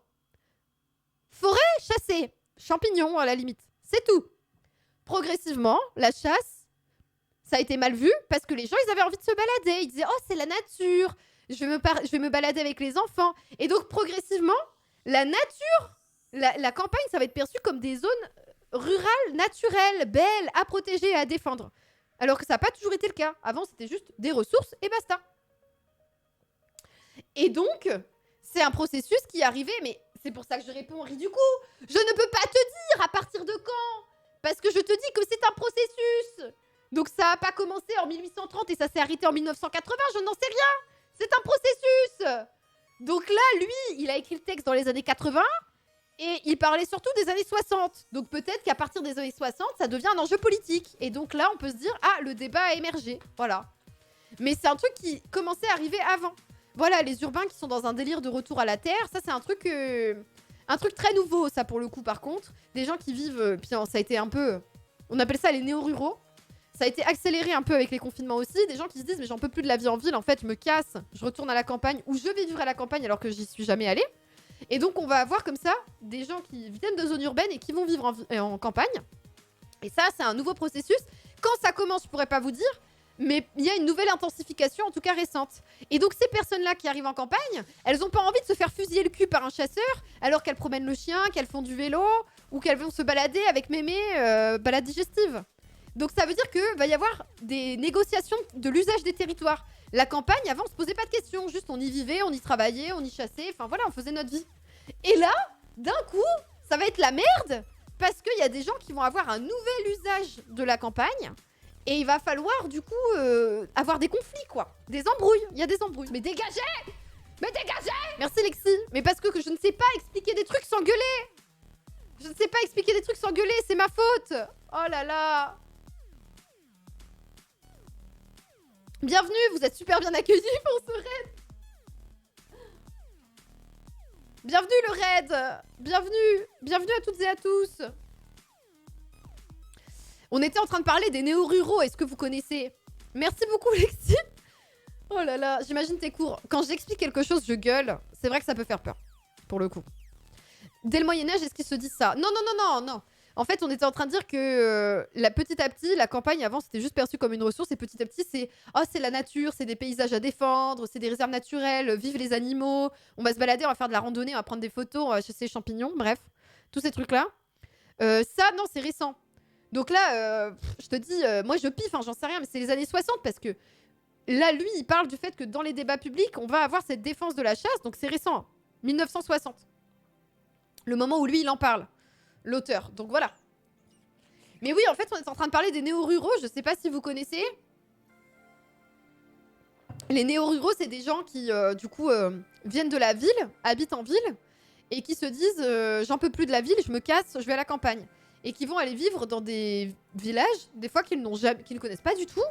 Speaker 1: Forêt, chasser. Champignons, à la limite. C'est tout. Progressivement, la chasse, ça a été mal vu parce que les gens, ils avaient envie de se balader. Ils disaient, oh, c'est la nature. Je vais me balader avec les enfants. Et donc, progressivement, la nature, la campagne, ça va être perçu comme des zones rurales, naturelles, belles, à protéger et à défendre. Alors que ça n'a pas toujours été le cas. Avant, c'était juste des ressources et basta. Et donc, c'est un processus qui est arrivé, mais c'est pour ça que je réponds, ris du coup. Je ne peux pas te dire à partir de quand, parce que je te dis que c'est un processus. Donc ça n'a pas commencé en 1830 et ça s'est arrêté en 1980, je n'en sais rien. C'est un processus. Donc là, lui, il a écrit le texte dans les années 80 et il parlait surtout des années 60. Donc peut-être qu'à partir des années 60, ça devient un enjeu politique. Et donc là, on peut se dire, ah, le débat a émergé. Voilà. Mais c'est un truc qui commençait à arriver avant. Voilà, les urbains qui sont dans un délire de retour à la Terre, ça c'est un truc très nouveau, ça pour le coup par contre. Des gens qui vivent, puis ça a été un peu, on appelle ça les néo-ruraux. Ça a été accéléré un peu avec les confinements aussi. Des gens qui se disent mais j'en peux plus de la vie en ville, en fait je me casse, je retourne à la campagne ou je vais vivre à la campagne alors que j'y suis jamais allée. Et donc on va avoir comme ça des gens qui viennent de zones urbaines et qui vont vivre en campagne. Et ça c'est un nouveau processus. Quand ça commence, je pourrais pas vous dire. Mais il y a une nouvelle intensification, en tout cas récente. Et donc ces personnes-là qui arrivent en campagne, elles n'ont pas envie de se faire fusiller le cul par un chasseur alors qu'elles promènent le chien, qu'elles font du vélo ou qu'elles vont se balader avec mémé, balade digestive. Donc ça veut dire qu'il va y avoir des négociations de l'usage des territoires. La campagne, avant, on se posait pas de questions. Juste on y vivait, on y travaillait, on y chassait. Enfin voilà, on faisait notre vie. Et là, d'un coup, ça va être la merde parce qu'il y a des gens qui vont avoir un nouvel usage de la campagne. Et il va falloir, du coup, avoir des conflits, quoi. Des embrouilles. Il y a des embrouilles. Mais dégagez! Mais dégagez! Merci, Lexi. Mais parce que je ne sais pas expliquer des trucs sans gueuler. Je ne sais pas expliquer des trucs sans gueuler. C'est ma faute. Oh là là. Bienvenue. Vous êtes super bien accueillis pour ce raid. Bienvenue, le raid. Bienvenue. Bienvenue à toutes et à tous. On était en train de parler des néo-ruraux, est-ce que vous connaissez? Merci beaucoup, Lexi. Oh là là, j'imagine tes cours. Quand j'explique quelque chose, je gueule. C'est vrai que ça peut faire peur, pour le coup. Dès le Moyen-Âge, est-ce qu'ils se disent ça? Non, non, non, non, non. En fait, on était en train de dire que petit à petit, la campagne, avant, c'était juste perçu comme une ressource. Et petit à petit, c'est c'est la nature, c'est des paysages à défendre, c'est des réserves naturelles, vivent les animaux. On va se balader, on va faire de la randonnée, on va prendre des photos, on va chasser les champignons, bref. Tous ces trucs-là. Ça, non, c'est récent. Donc là, je te dis, moi je piffe, j'en sais rien, mais c'est les années 60 parce que là, lui, il parle du fait que dans les débats publics, on va avoir cette défense de la chasse, donc c'est récent, 1960. Le moment où lui, il en parle, l'auteur. Donc voilà. Mais oui, en fait, on est en train de parler des néo-ruraux, je sais pas si vous connaissez. Les néo-ruraux, c'est des gens qui, du coup, viennent de la ville, habitent en ville, et qui se disent, j'en peux plus de la ville, je me casse, je vais à la campagne. Et qui vont aller vivre dans des villages, des fois qu'ils ne connaissent pas du tout,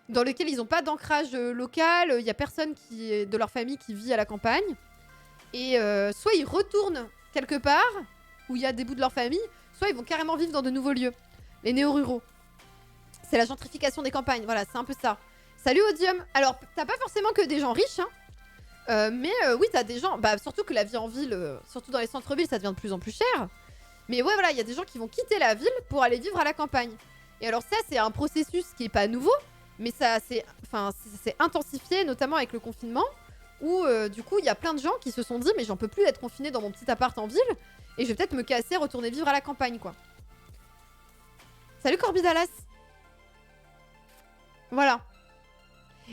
Speaker 1: dans lesquels ils n'ont pas d'ancrage local, il n'y a personne de leur famille qui vit à la campagne. Et soit ils retournent quelque part, où il y a des bouts de leur famille, soit ils vont carrément vivre dans de nouveaux lieux. Les néo-ruraux. C'est la gentrification des campagnes, voilà, c'est un peu ça. Salut Odium. Alors, t'as pas forcément que des gens riches, hein. Mais oui, t'as des gens... Bah, surtout que la vie en ville, surtout dans les centres-villes, ça devient de plus en plus cher. Mais ouais, voilà, il y a des gens qui vont quitter la ville pour aller vivre à la campagne. Et alors ça, c'est un processus qui est pas nouveau, mais ça c'est intensifié, notamment avec le confinement, où du coup, il y a plein de gens qui se sont dit « Mais j'en peux plus d'être confiné dans mon petit appart en ville, et je vais peut-être me casser, retourner vivre à la campagne, quoi. » Salut Corbidalas. Voilà.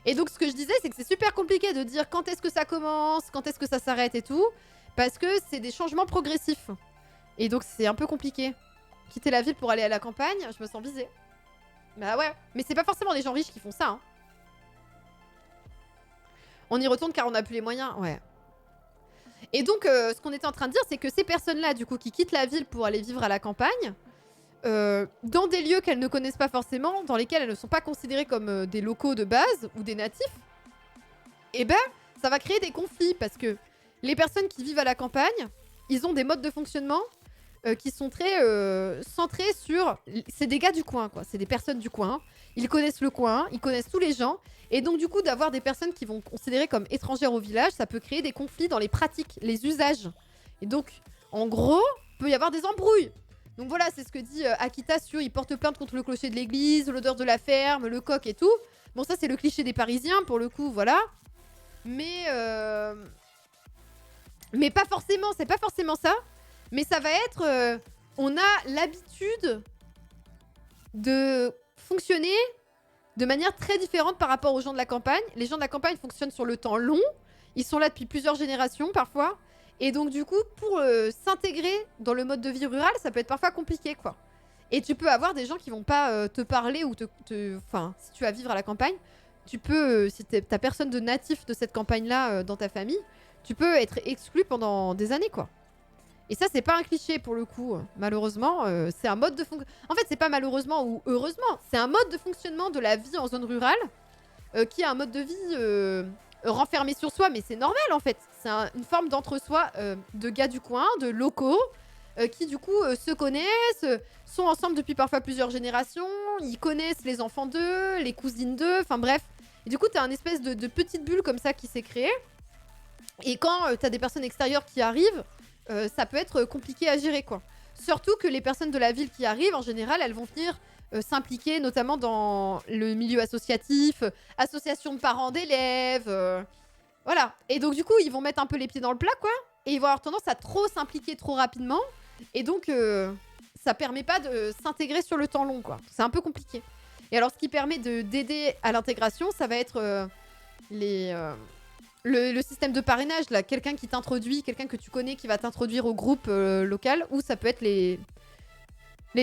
Speaker 1: Et donc, ce que je disais, c'est que c'est super compliqué de dire quand est-ce que ça commence, quand est-ce que ça s'arrête et tout, parce que c'est des changements progressifs. Et donc c'est un peu compliqué. Quitter la ville pour aller à la campagne, je me sens visée. Bah ouais, mais c'est pas forcément les gens riches qui font ça, hein. On y retourne car on n'a plus les moyens, ouais. Et donc ce qu'on était en train de dire, c'est que ces personnes-là, du coup, qui quittent la ville pour aller vivre à la campagne, dans des lieux qu'elles ne connaissent pas forcément, dans lesquels elles ne sont pas considérées comme des locaux de base ou des natifs, eh ben, ça va créer des conflits parce que les personnes qui vivent à la campagne, ils ont des modes de fonctionnement qui sont très centrés sur... C'est des gars du coin, quoi. C'est des personnes du coin. Ils connaissent le coin, ils connaissent tous les gens. Et donc, du coup, d'avoir des personnes qui vont considérer comme étrangères au village, ça peut créer des conflits dans les pratiques, les usages. Et donc, en gros, peut y avoir des embrouilles. Donc voilà, c'est ce que dit Akita sur il porte plainte contre le clocher de l'église, l'odeur de la ferme, le coq et tout. Bon, ça, c'est le cliché des Parisiens, pour le coup, voilà. Mais pas forcément, c'est pas forcément ça. Mais ça va être... on a l'habitude de fonctionner de manière très différente par rapport aux gens de la campagne. Les gens de la campagne fonctionnent sur le temps long. Ils sont là depuis plusieurs générations parfois. Et donc du coup, pour s'intégrer dans le mode de vie rural, ça peut être parfois compliqué, quoi. Et tu peux avoir des gens qui vont pas te parler ou enfin, si tu vas vivre à la campagne, tu peux, si t'as personne de natif de cette campagne-là dans ta famille, tu peux être exclu pendant des années, quoi. Et ça, c'est pas un cliché pour le coup. Malheureusement, c'est un mode de fonctionnement. En fait, c'est pas malheureusement ou heureusement, c'est un mode de fonctionnement de la vie en zone rurale qui est un mode de vie renfermé sur soi, mais c'est normal en fait. C'est une forme d'entre-soi de gars du coin, de locaux, qui du coup se connaissent, sont ensemble depuis parfois plusieurs générations, ils connaissent les enfants d'eux, les cousines d'eux, enfin bref. Et du coup, t'as un espèce de petite bulle comme ça qui s'est créée. Et quand t'as des personnes extérieures qui arrivent, ça peut être compliqué à gérer, quoi. Surtout que les personnes de la ville qui arrivent, en général, elles vont venir s'impliquer notamment dans le milieu associatif, association de parents d'élèves, voilà. Et donc du coup, ils vont mettre un peu les pieds dans le plat, quoi, et ils vont avoir tendance à trop s'impliquer trop rapidement, et donc ça permet pas de s'intégrer sur le temps long, quoi. C'est un peu compliqué. Et alors, ce qui permet d'aider à l'intégration, ça va être le système de parrainage, là, quelqu'un qui t'introduit, quelqu'un que tu connais qui va t'introduire au groupe local, ou ça peut être les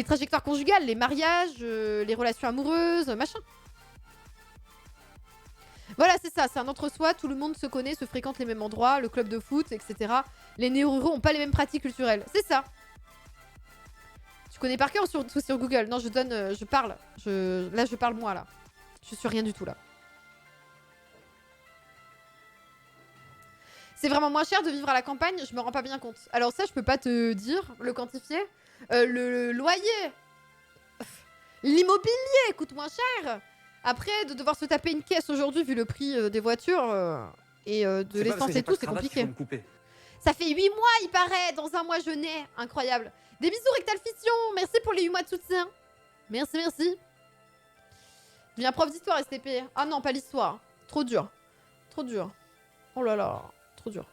Speaker 1: trajectoires conjugales, les mariages, les relations amoureuses, machin. Voilà, c'est ça, c'est un entre-soi, tout le monde se connaît, se fréquente les mêmes endroits, le club de foot, etc. Les néo-ruraux ont pas les mêmes pratiques culturelles, c'est ça. Tu connais par cœur ou sur Google? Non, je parle. Là, je parle moi, là. Je suis sur rien du tout, là. C'est vraiment moins cher de vivre à la campagne, je me rends pas bien compte. Alors ça, je peux pas te dire, le quantifier. Le loyer, l'immobilier coûte moins cher. Après, de devoir se taper une caisse aujourd'hui, vu le prix des voitures et de l'essence et tout, c'est compliqué. Ça fait 8 mois, il paraît. Dans un mois, je nais. Incroyable. Des bisous, Rectal Fission. Merci pour les 8 mois de soutien. Merci, merci. Je viens prof d'histoire, STP. Ah non, pas l'histoire. Trop dur. Trop dur. Oh là là. Trop dur.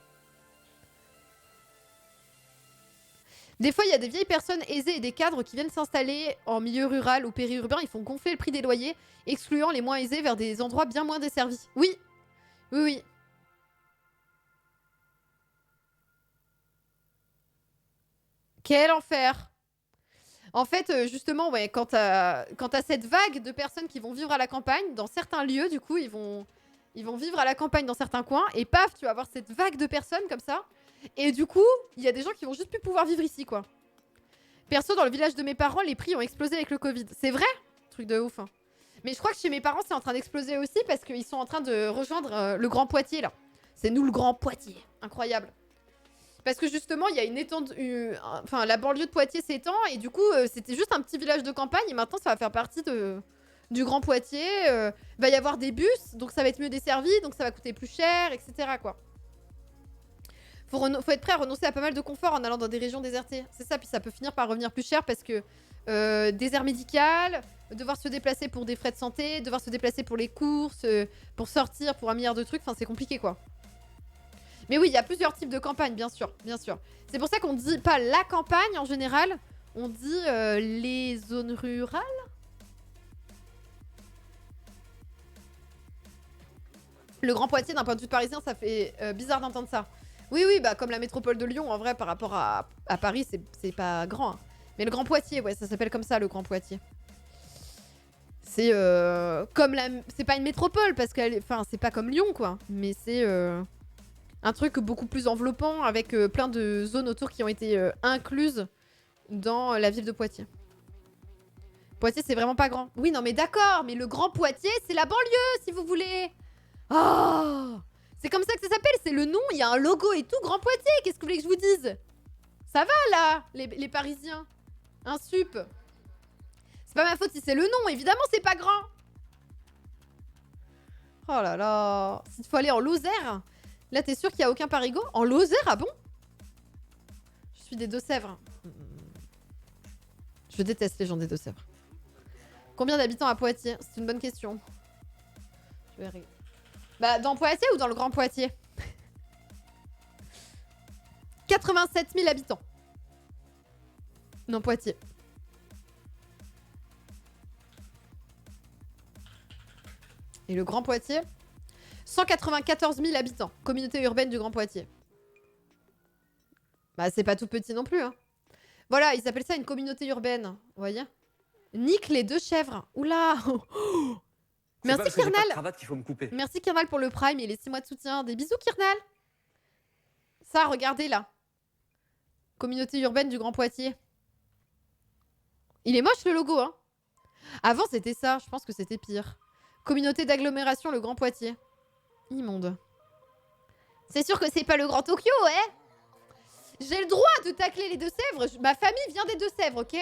Speaker 1: Des fois, il y a des vieilles personnes aisées et des cadres qui viennent s'installer en milieu rural ou périurbain. Ils font gonfler le prix des loyers, excluant les moins aisés vers des endroits bien moins desservis. Oui. Oui, oui. Quel enfer. En fait, justement, ouais, quand t'as cette vague de personnes qui vont vivre à la campagne, dans certains lieux, du coup, ils vont vivre à la campagne dans certains coins, et paf, tu vas avoir cette vague de personnes comme ça. Et du coup, il y a des gens qui vont juste plus pouvoir vivre ici, quoi. Perso, dans le village de mes parents, les prix ont explosé avec le Covid. C'est vrai? Truc de ouf, hein. Mais je crois que chez mes parents, c'est en train d'exploser aussi parce qu'ils sont en train de rejoindre le Grand Poitiers, là. C'est nous, le Grand Poitiers. Incroyable. Parce que justement, il y a une étendue... Enfin, la banlieue de Poitiers s'étend et du coup, c'était juste un petit village de campagne et maintenant, ça va faire partie du Grand Poitiers. Va y avoir des bus, donc ça va être mieux desservi, donc ça va coûter plus cher, etc., quoi. Faut être prêt à renoncer à pas mal de confort en allant dans des régions désertées. C'est ça, puis ça peut finir par revenir plus cher parce que désert médical, devoir se déplacer pour des frais de santé, devoir se déplacer pour les courses, pour sortir, pour un milliard de trucs, enfin c'est compliqué, quoi. Mais oui, il y a plusieurs types de campagnes, bien sûr, bien sûr. C'est pour ça qu'on dit pas la campagne en général, on dit les zones rurales. Le Grand Poitiers, d'un point de vue parisien, ça fait bizarre d'entendre ça. Oui, oui, bah comme la métropole de Lyon, en vrai, par rapport à Paris, c'est pas grand. Hein. Mais le Grand Poitiers, ouais, ça s'appelle comme ça, le Grand Poitiers. C'est comme la... C'est pas une métropole, parce que... Enfin, c'est pas comme Lyon, quoi. Mais c'est un truc beaucoup plus enveloppant, avec plein de zones autour qui ont été incluses dans la ville de Poitiers. Poitiers, c'est vraiment pas grand. Oui, non, mais d'accord, mais le Grand Poitiers, c'est la banlieue, si vous voulez. Oh, c'est comme ça que ça s'appelle, c'est le nom, il y a un logo et tout, Grand Poitiers, qu'est-ce que vous voulez que je vous dise? Ça va là, les Parisiens. Un sup. C'est pas ma faute si c'est le nom, évidemment c'est pas grand. Oh là là, s'il faut aller en Lozère, là t'es sûr qu'il y a aucun parigot? En Lozère, ah bon? Je suis des Deux-Sèvres. Je déteste les gens des Deux-Sèvres. Combien d'habitants à Poitiers? C'est une bonne question. Je vais... Bah, dans Poitiers ou dans le Grand Poitiers? 87 000 habitants. Non, Poitiers. Et le Grand Poitiers? 194 000 habitants. Communauté urbaine du Grand Poitiers. Bah, c'est pas tout petit non plus. Hein. Voilà, ils appellent ça une communauté urbaine. Vous voyez? Nique les 2 chèvres. Oula. Merci Kirnal.
Speaker 2: Cravate qu'il faut me couper.
Speaker 1: Merci Kirnal pour le prime et les 6 mois de soutien. Des bisous Kirnal. Ça, regardez là. Communauté urbaine du Grand Poitiers. Il est moche le logo, hein. Avant, c'était ça. Je pense que c'était pire. Communauté d'agglomération, le Grand Poitiers. Immonde. C'est sûr que c'est pas le Grand Tokyo, ouais. J'ai le droit de tacler les Deux-Sèvres. Ma famille vient des Deux-Sèvres, ok?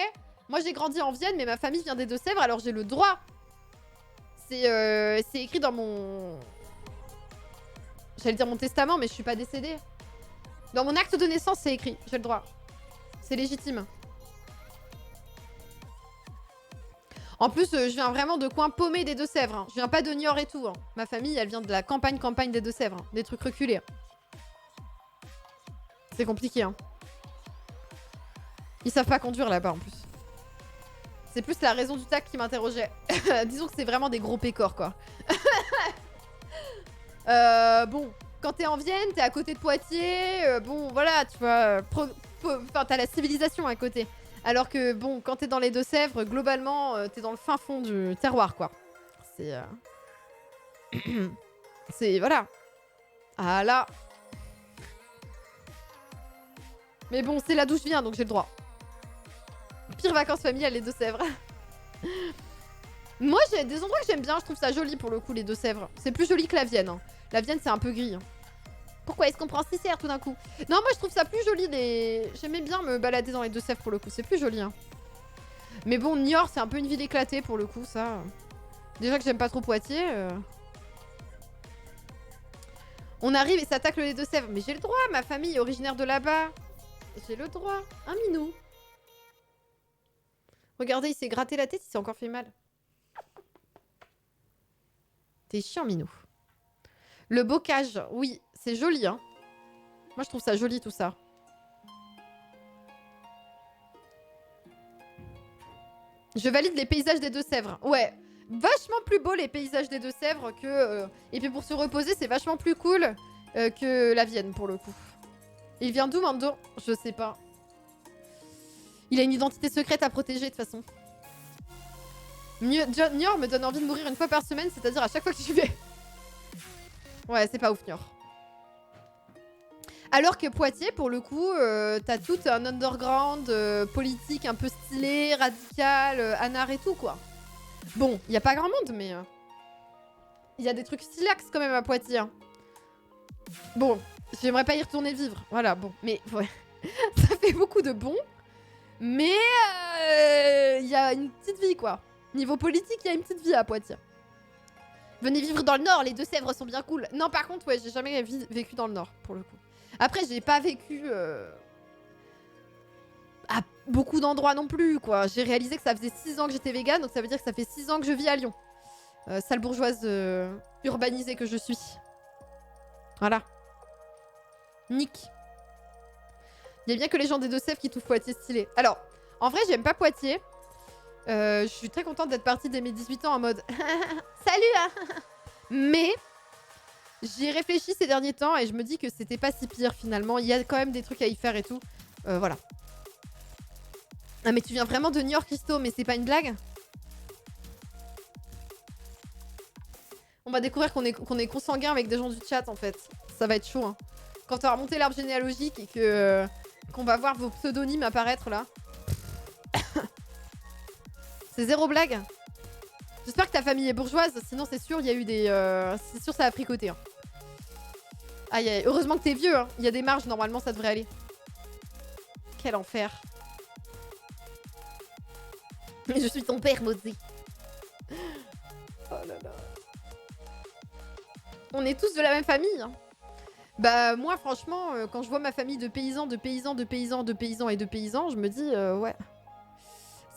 Speaker 1: Moi, j'ai grandi en Vienne, mais ma famille vient des Deux-Sèvres, alors j'ai le droit. C'est écrit dans mon... J'allais dire mon testament, mais je suis pas décédée. Dans mon acte de naissance, c'est écrit. J'ai le droit. C'est légitime. En plus, je viens vraiment de coin paumé des Deux-Sèvres. Hein. Je viens pas de Niort et tout. Hein. Ma famille, elle vient de la campagne des Deux-Sèvres. Hein. Des trucs reculés. Hein. C'est compliqué. Hein. Ils savent pas conduire là-bas en plus. C'est plus la raison du tac qui m'interrogeait. Disons que c'est vraiment des gros pécores, quoi. Bon, quand t'es en Vienne, t'es à côté de Poitiers. Bon, voilà, tu vois. Enfin, t'as la civilisation à côté. Alors que, bon, quand t'es dans les Deux-Sèvres, globalement, t'es dans le fin fond du terroir, quoi. C'est... c'est... Voilà. Ah là. Mais bon, c'est là d'où je viens, donc j'ai le droit. Pire vacances familiales, les Deux-Sèvres. Moi, j'ai des endroits que j'aime bien. Je trouve ça joli, pour le coup, les Deux-Sèvres. C'est plus joli que la Vienne. Hein. La Vienne, c'est un peu gris. Hein. Pourquoi est-ce qu'on prend Cicère tout d'un coup? Non, moi je trouve ça plus joli. J'aimais bien me balader dans les Deux-Sèvres pour le coup. C'est plus joli. Hein. Mais bon, Niort, c'est un peu une ville éclatée pour le coup, ça. Déjà que j'aime pas trop Poitiers. On arrive et ça tacle les Deux-Sèvres. Mais j'ai le droit, ma famille est originaire de là-bas. J'ai le droit. Un minou. Regardez, il s'est gratté la tête, il s'est encore fait mal. T'es chiant, minou. Le bocage, oui. C'est joli, hein. Moi, je trouve ça joli, tout ça. Je valide les paysages des Deux-Sèvres. Ouais, vachement plus beau, les paysages des Deux-Sèvres que... Et puis, pour se reposer, c'est vachement plus cool que la Vienne, pour le coup. Il vient d'où, Mando? Je sais pas. Il a une identité secrète à protéger, de toute façon. Niort me donne envie de mourir une fois par semaine, c'est-à-dire à chaque fois que j'y vais. Ouais, c'est pas ouf, Niort. Alors que Poitiers, pour le coup, t'as tout un underground politique un peu stylé, radical, anard et tout, quoi. Bon, y a pas grand monde, mais... y a des trucs stylax quand même à Poitiers. Hein. Bon, j'aimerais pas y retourner vivre. Voilà, bon. Mais, ouais. Ça fait beaucoup de bon. Mais, y a une petite vie, quoi. Niveau politique, y a une petite vie à Poitiers. Venez vivre dans le Nord, les Deux-Sèvres sont bien cool. Non, par contre, ouais, j'ai jamais vécu dans le Nord, pour le coup. Après, j'ai pas vécu à beaucoup d'endroits non plus, quoi. J'ai réalisé que ça faisait 6 ans que j'étais végane, donc ça veut dire que ça fait 6 ans que je vis à Lyon. Sale bourgeoise urbanisée que je suis. Voilà. Nick. Il y a bien que les gens des Deux-Sèvres qui trouvent Poitiers stylé. Alors, en vrai, j'aime pas Poitiers. Je suis très contente d'être partie dès mes 18 ans en mode salut hein. Mais j'y ai réfléchi ces derniers temps et je me dis que c'était pas si pire finalement. Il y a quand même des trucs à y faire et tout. Voilà. Ah mais tu viens vraiment de Niort, Christo, mais c'est pas une blague? On va découvrir qu'on est consanguin avec des gens du chat en fait. Ça va être chaud hein. Quand on va remonter l'arbre généalogique et que qu'on va voir vos pseudonymes apparaître là. C'est zéro blague. J'espère que ta famille est bourgeoise, sinon c'est sûr il y a eu des... c'est sûr ça a pris côté. Hein. Aïe, heureusement que t'es vieux, hein. Il y a des marges, normalement ça devrait aller. Quel enfer. Je suis ton père, Mozzie. Oh là là. On est tous de la même famille. Hein. Bah moi franchement, quand je vois ma famille de paysans, de paysans, de paysans, de paysans et de paysans, je me dis ouais.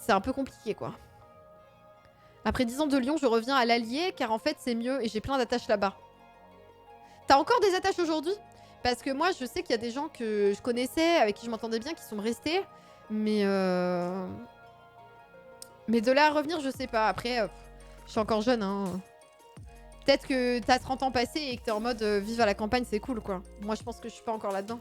Speaker 1: C'est un peu compliqué quoi. Après 10 ans de Lyon, je reviens à l'Allier car en fait c'est mieux et j'ai plein d'attaches là-bas. T'as encore des attaches aujourd'hui? Parce que moi je sais qu'il y a des gens que je connaissais, avec qui je m'entendais bien, qui sont restés. Mais de là à revenir, je sais pas. Après, je suis encore jeune hein. Peut-être que t'as 30 ans passés et que t'es en mode vivre à la campagne, c'est cool, quoi. Moi, je pense que je suis pas encore là-dedans.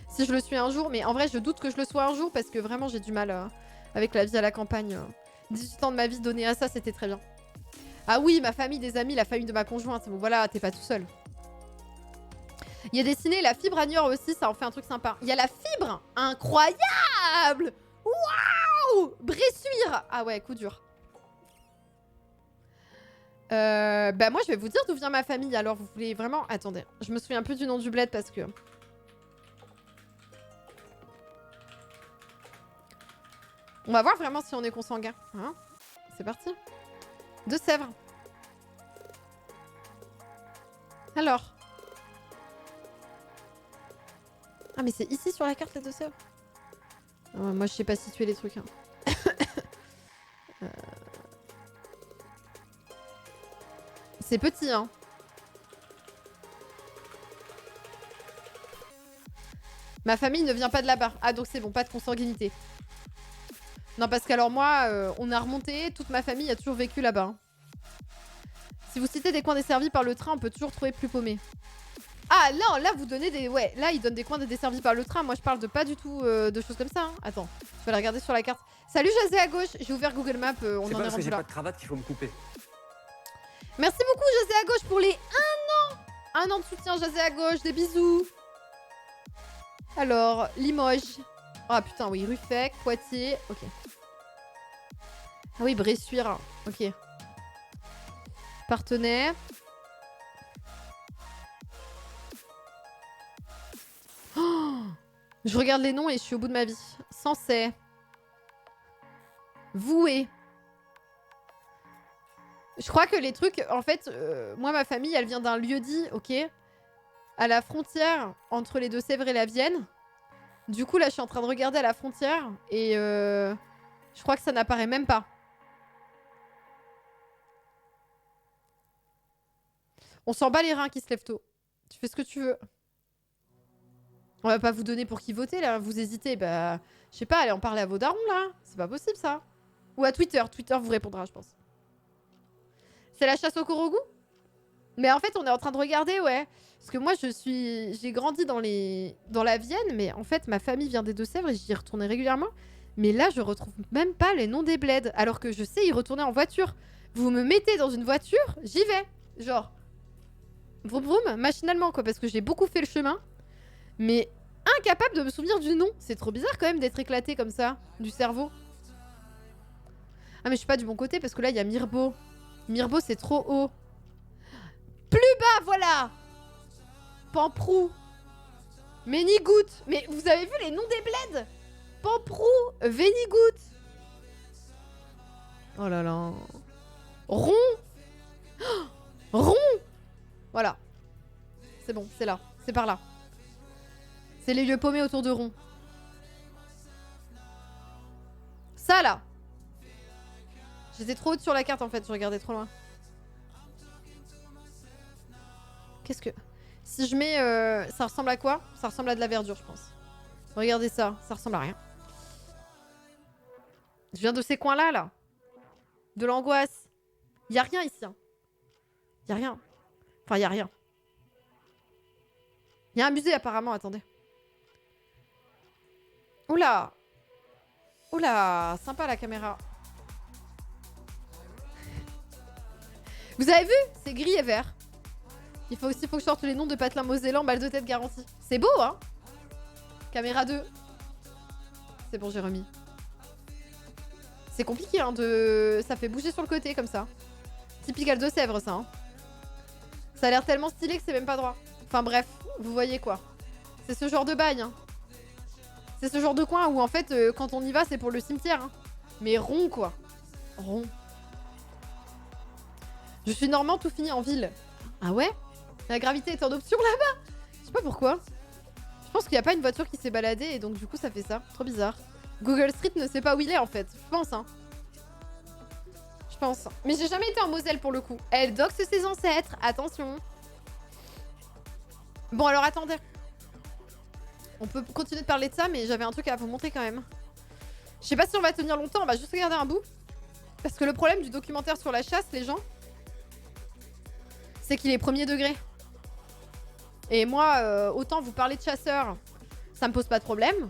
Speaker 1: Si je le suis un jour, mais en vrai, je doute que je le sois un jour parce que vraiment, j'ai du mal avec la vie à la campagne. 18 ans de ma vie donnée à ça, c'était très bien. Ah oui, ma famille, des amis, la famille de ma conjointe. Bon, voilà, t'es pas tout seul. Il y a des ciné, la fibre à Niort aussi, ça en fait un truc sympa. Il y a la fibre, incroyable. Waouh, Bressuire. Ah ouais, coup dur. Bah moi je vais vous dire d'où vient ma famille. Alors vous voulez vraiment... Attendez, je me souviens plus du nom du bled parce que... On va voir vraiment si on est consanguin. Hein, c'est parti. Deux-Sèvres. Alors. Ah mais c'est ici sur la carte les Deux-Sèvres. Moi je sais pas situer les trucs. Hein. C'est petit, hein. Ma famille ne vient pas de là-bas. Ah, donc c'est bon, pas de consanguinité. Non, parce qu'alors moi, on a remonté. Toute ma famille a toujours vécu là-bas. Hein. Si vous citez des coins desservis par le train, on peut toujours trouver plus paumé. Ah, là, vous donnez des... Ouais, là, ils donnent des coins desservis par le train. Moi, je parle de pas du tout de choses comme ça. Hein. Attends, je vais la regarder sur la carte. Salut, José à gauche. J'ai ouvert Google Maps. On en est rendu là.
Speaker 2: C'est pas parce que j'ai pas de cravate qu'il faut me couper.
Speaker 1: Merci beaucoup, José à gauche, pour les 1 an. 1 an de soutien, José à gauche. Des bisous. Alors, Limoges. Ah putain, oui, Ruffec, Poitiers. Ok. Ah oui, Bressuire. Ok. Partenay. Oh, je regarde les noms et je suis au bout de ma vie. Sensay. Voué. Je crois que les trucs, en fait, moi, ma famille, elle vient d'un lieu-dit, ok, à la frontière entre les Deux-Sèvres et la Vienne. Du coup, là, je suis en train de regarder à la frontière et je crois que ça n'apparaît même pas. On s'en bat les reins qui se lèvent tôt. Tu fais ce que tu veux. On va pas vous donner pour qui voter, là. Vous hésitez, bah... Je sais pas, allez en parler à vos darons, là. C'est pas possible, ça. Ou à Twitter. Twitter vous répondra, je pense. C'est la chasse au Korogu? Mais en fait, on est en train de regarder, ouais. Parce que moi, j'ai grandi dans la Vienne, mais en fait, ma famille vient des Deux-Sèvres et j'y retournais régulièrement. Mais là, je retrouve même pas les noms des bleds, alors que je sais y retourner en voiture. Vous me mettez dans une voiture, j'y vais. Genre, vroom vroom, machinalement, quoi, parce que j'ai beaucoup fait le chemin. Mais incapable de me souvenir du nom. C'est trop bizarre, quand même, d'être éclaté comme ça, du cerveau. Ah, mais je suis pas du bon côté, parce que là, il y a Mirbeau. Mirbeau, c'est trop haut. Plus bas, voilà. Pamprou. Ménigout. Mais vous avez vu les noms des bleds? Pamprou. Vénigout. Oh là là. Rond. Oh, Rond. Voilà. C'est bon, c'est là. C'est par là. C'est les lieux paumés autour de Rond. Ça, là. J'étais trop haute sur la carte, en fait. Je regardais trop loin. Qu'est-ce que... Si je mets... ça ressemble à quoi? Ça ressemble à de la verdure, je pense. Regardez ça. Ça ressemble à rien. Je viens de ces coins-là, là. De l'angoisse. Y a rien ici. Hein. Y a rien. Enfin, y a rien. Y a un musée, apparemment. Attendez. Oula. Oula. Sympa, la caméra. Vous avez vu? C'est gris et vert. Il faut aussi que je sorte les noms de patelin mosellan, balle de tête garantie. C'est beau, hein? Caméra 2. C'est bon, j'ai remis. C'est compliqué, hein, de... Ça fait bouger sur le côté, comme ça. Typical Deux-Sèvres, ça, hein. Ça a l'air tellement stylé que c'est même pas droit. Enfin, bref, vous voyez, quoi. C'est ce genre de bail, hein. C'est ce genre de coin où, en fait, quand on y va, c'est pour le cimetière, hein. Mais rond, quoi. Rond. Je suis normand, tout fini en ville. Ah ouais? La gravité est en option là-bas. Je sais pas pourquoi. Je pense qu'il n'y a pas une voiture qui s'est baladée et donc du coup ça fait ça. Trop bizarre. Google Street ne sait pas où il est en fait. Je pense, hein. Je pense. Mais j'ai jamais été en Moselle pour le coup. Elle doxe ses ancêtres. Attention. Bon alors attendez. On peut continuer de parler de ça mais j'avais un truc à vous montrer quand même. Je sais pas si on va tenir longtemps. On va juste regarder un bout. Parce que le problème du documentaire sur la chasse, les gens... c'est qu'il est premier degré. Et moi, autant vous parler de chasseurs, ça me pose pas de problème.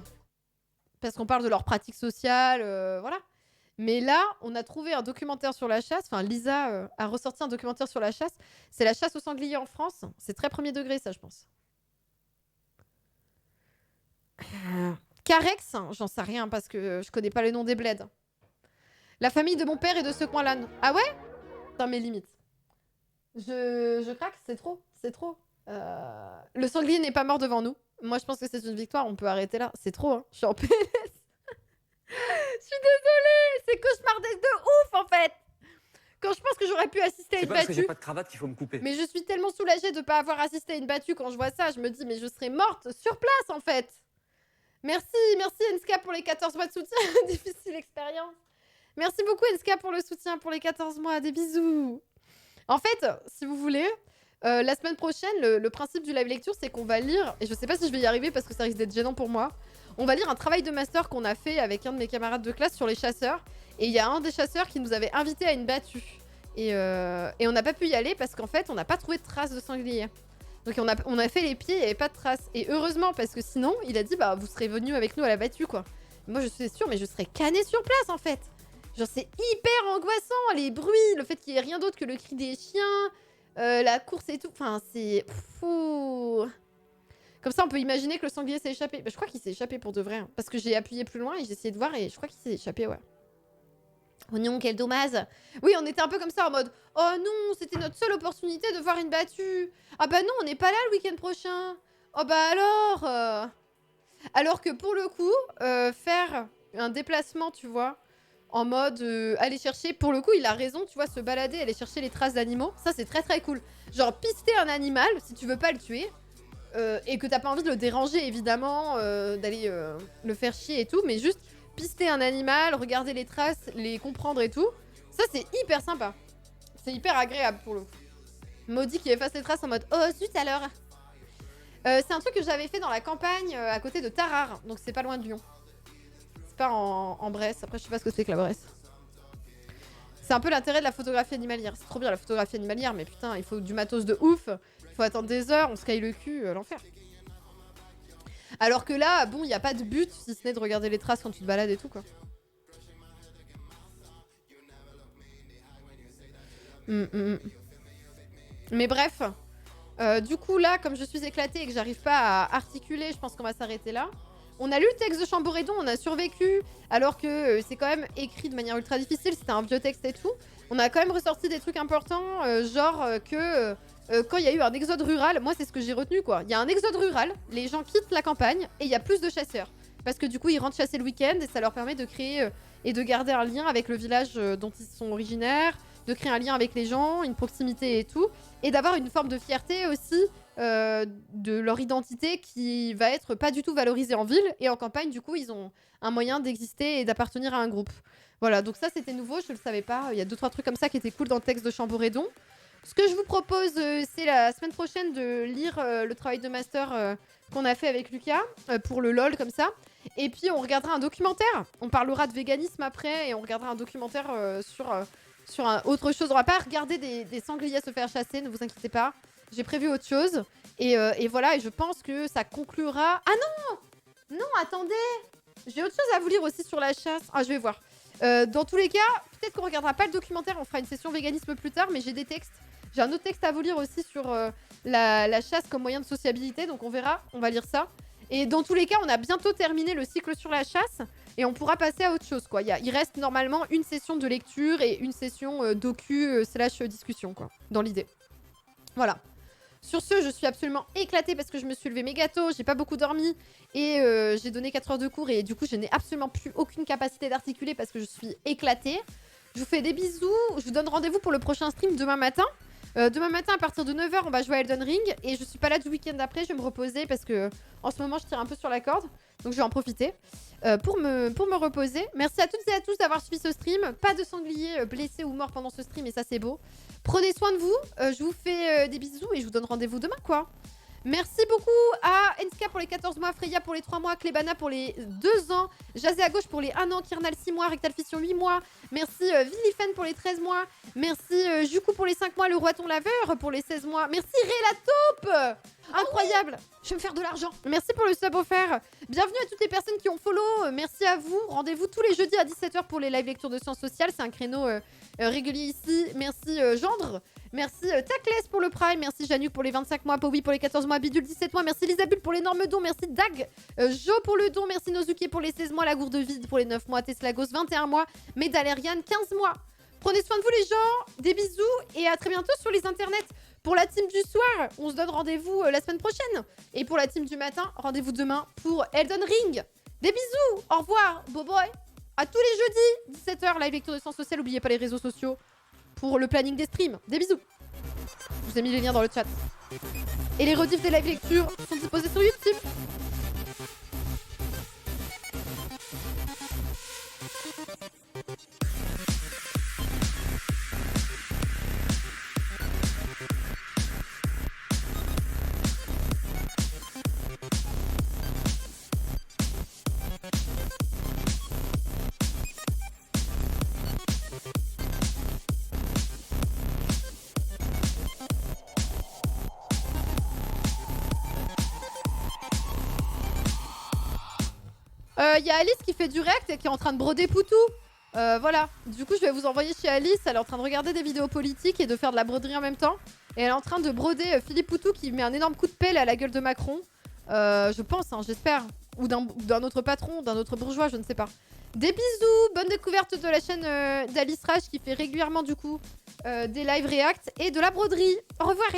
Speaker 1: Parce qu'on parle de leurs pratiques sociales, voilà. Mais là, on a trouvé un documentaire sur la chasse. Enfin, Lisa a ressorti un documentaire sur la chasse. C'est la chasse au sanglier en France. C'est très premier degré, ça, je pense. Carex, j'en sais rien parce que je connais pas les noms des bleds. La famille de mon père est de ce coin-là. Ah ouais? Dans mes limites. Je craque, c'est trop. C'est trop. Le sanglier n'est pas mort devant nous. Moi, je pense que c'est une victoire. On peut arrêter là. C'est trop, hein. Je suis en PLS. Je suis désolée. C'est cauchemardesque de ouf, en fait. Quand je pense que j'aurais pu assister à
Speaker 2: C'est
Speaker 1: une
Speaker 2: pas parce que j'ai
Speaker 1: battue.
Speaker 2: pas de cravate qu'il faut me couper.
Speaker 1: Mais je suis tellement soulagée de ne pas avoir assisté à une battue quand je vois ça. Je me dis, mais je serais morte sur place, en fait. Merci Enska pour les 14 mois de soutien. Difficile expérience. Merci beaucoup Enska pour le soutien pour les 14 mois. Des bisous. En fait, si vous voulez, la semaine prochaine, le principe du live lecture, c'est qu'on va lire, et je sais pas si je vais y arriver parce que ça risque d'être gênant pour moi, on va lire un travail de master qu'on a fait avec un de mes camarades de classe sur les chasseurs. Et il y a un des chasseurs qui nous avait invités à une battue. Et on n'a pas pu y aller parce qu'en fait, on n'a pas trouvé de traces de sanglier. Donc on a fait les pieds, il n'y avait pas de traces. Et heureusement, parce que sinon, il a dit, bah vous serez venus avec nous à la battue, quoi. Et moi, je suis sûre, mais je serais canée sur place, en fait. Genre, c'est hyper angoissant, les bruits, le fait qu'il n'y ait rien d'autre que le cri des chiens, la course et tout. Enfin, c'est... Fou. Comme ça, on peut imaginer que le sanglier s'est échappé. Bah, je crois qu'il s'est échappé pour de vrai. Hein, parce que j'ai appuyé plus loin et j'ai essayé de voir et je crois qu'il s'est échappé, ouais. Oh non, quel dommage. Oui, on était un peu comme ça en mode « Oh non, c'était notre seule opportunité de voir une battue. Ah bah non, on n'est pas là le week-end prochain. Oh bah alors Alors que pour le coup, faire un déplacement, tu vois, en mode aller chercher, pour le coup, il a raison, tu vois, se balader, aller chercher les traces d'animaux, ça c'est très très cool. Genre pister un animal, si tu veux pas le tuer, et que t'as pas envie de le déranger, évidemment, d'aller le faire chier et tout, mais juste pister un animal, regarder les traces, les comprendre et tout, ça c'est hyper sympa. C'est hyper agréable pour le coup. Maudit qui efface les traces en mode « Oh zut alors !» C'est un truc que j'avais fait dans la campagne à côté de Tarare, donc c'est pas loin de Lyon. C'est pas en Bresse, après je sais pas ce que c'est que la Bresse. C'est un peu l'intérêt de la photographie animalière. C'est trop bien la photographie animalière, mais putain, il faut du matos de ouf. Il faut attendre des heures, on se caille le cul, l'enfer. Alors que là, bon, il n'y a pas de but si ce n'est de regarder les traces quand tu te balades et tout, quoi. Mais bref, du coup, là, comme je suis éclatée et que j'arrive pas à articuler, je pense qu'on va s'arrêter là. On a lu le texte de Chamboredon, on a survécu, alors que c'est quand même écrit de manière ultra difficile, c'était un vieux texte et tout. On a quand même ressorti des trucs importants, genre que... quand il y a eu un exode rural, moi c'est ce que j'ai retenu quoi. Il y a un exode rural, les gens quittent la campagne et il y a plus de chasseurs. Parce que du coup ils rentrent chasser le week-end et ça leur permet de créer et de garder un lien avec le village dont ils sont originaires, de créer un lien avec les gens, une proximité et tout. Et d'avoir une forme de fierté aussi de leur identité qui va être pas du tout valorisée en ville. Et en campagne du coup ils ont un moyen d'exister et d'appartenir à un groupe. Voilà, donc ça c'était nouveau, je le savais pas. Il y a 2-3 trucs comme ça qui étaient cool dans le texte de Chamboredon. Ce que je vous propose, c'est la semaine prochaine de lire le travail de master qu'on a fait avec Lucas pour le LOL comme ça. Et puis on regardera un documentaire. On parlera de véganisme après et on regardera un documentaire sur autre chose. On va pas regarder des sangliers se faire chasser, ne vous inquiétez pas. J'ai prévu autre chose. Et voilà, et je pense que ça conclura... Ah non! Non, attendez! J'ai autre chose à vous lire aussi sur la chasse. Ah, je vais voir. Dans tous les cas, peut-être qu'on regardera pas le documentaire, on fera une session véganisme plus tard, mais j'ai des textes. J'ai un autre texte à vous lire aussi sur la chasse comme moyen de sociabilité, donc on verra, on va lire ça. Et dans tous les cas, on a bientôt terminé le cycle sur la chasse et on pourra passer à autre chose, quoi. Il reste normalement une session de lecture et une session docu / discussion, quoi, dans l'idée. Voilà. Sur ce, je suis absolument éclatée parce que je me suis levée méga tôt, j'ai pas beaucoup dormi et j'ai donné 4 heures de cours et du coup, je n'ai absolument plus aucune capacité d'articuler parce que je suis éclatée. Je vous fais des bisous, je vous donne rendez-vous pour le prochain stream demain matin. Demain matin, à partir de 9h, on va jouer à Elden Ring. Et je suis pas là du week-end après, je vais me reposer parce que en ce moment, je tire un peu sur la corde. Donc, je vais en profiter pour me reposer. Merci à toutes et à tous d'avoir suivi ce stream. Pas de sanglier blessé ou mort pendant ce stream et ça, c'est beau. Prenez soin de vous. Je vous fais des bisous et je vous donne rendez-vous demain, quoi. Merci beaucoup à Enska pour les 14 mois, Freya pour les 3 mois, Klebana pour les 2 ans, Jazé à gauche pour les 1 an, Kirnal 6 mois, Rectal Fission 8 mois, merci Vilifen pour les 13 mois, merci Juku pour les 5 mois, le Roiton Laveur pour les 16 mois, merci Rélataupe. Incroyable.
Speaker 3: Je vais me faire de l'argent.
Speaker 1: Merci pour le sub offert. Bienvenue à toutes les personnes qui ont follow. Merci à vous. Rendez-vous tous les jeudis à 17h pour les live lectures de sciences sociales. C'est un créneau régulier ici. Merci Gendre. Merci Tacless pour le Prime. Merci Januk pour les 25 mois. Powi pour les 14 mois. Bidule 17 mois. Merci Lisabule pour l'énorme don. Merci Dag. Jo pour le don. Merci Nozuki pour les 16 mois. La gourde vide pour les 9 mois. Teslagos 21 mois. Medalerian 15 mois. Prenez soin de vous les gens. Des bisous et à très bientôt sur les internets. Pour la team du soir, on se donne rendez-vous la semaine prochaine. Et pour la team du matin, rendez-vous demain pour Elden Ring. Des bisous, au revoir, beau boy. À tous les jeudis, 17h, live lecture de sciences sociales. N'oubliez pas les réseaux sociaux pour le planning des streams. Des bisous. Je vous ai mis les liens dans le chat. Et les rediffs des live lectures sont disposés sur YouTube. Il y a Alice qui fait du react et qui est en train de broder Poutou. Voilà. Du coup, je vais vous envoyer chez Alice. Elle est en train de regarder des vidéos politiques et de faire de la broderie en même temps. Et elle est en train de broder Philippe Poutou qui met un énorme coup de pelle à la gueule de Macron. Je pense, hein, j'espère. Ou d'un autre patron, d'un autre bourgeois, je ne sais pas. Des bisous. Bonne découverte de la chaîne d'Alice Rage qui fait régulièrement du coup des live react et de la broderie. Au revoir.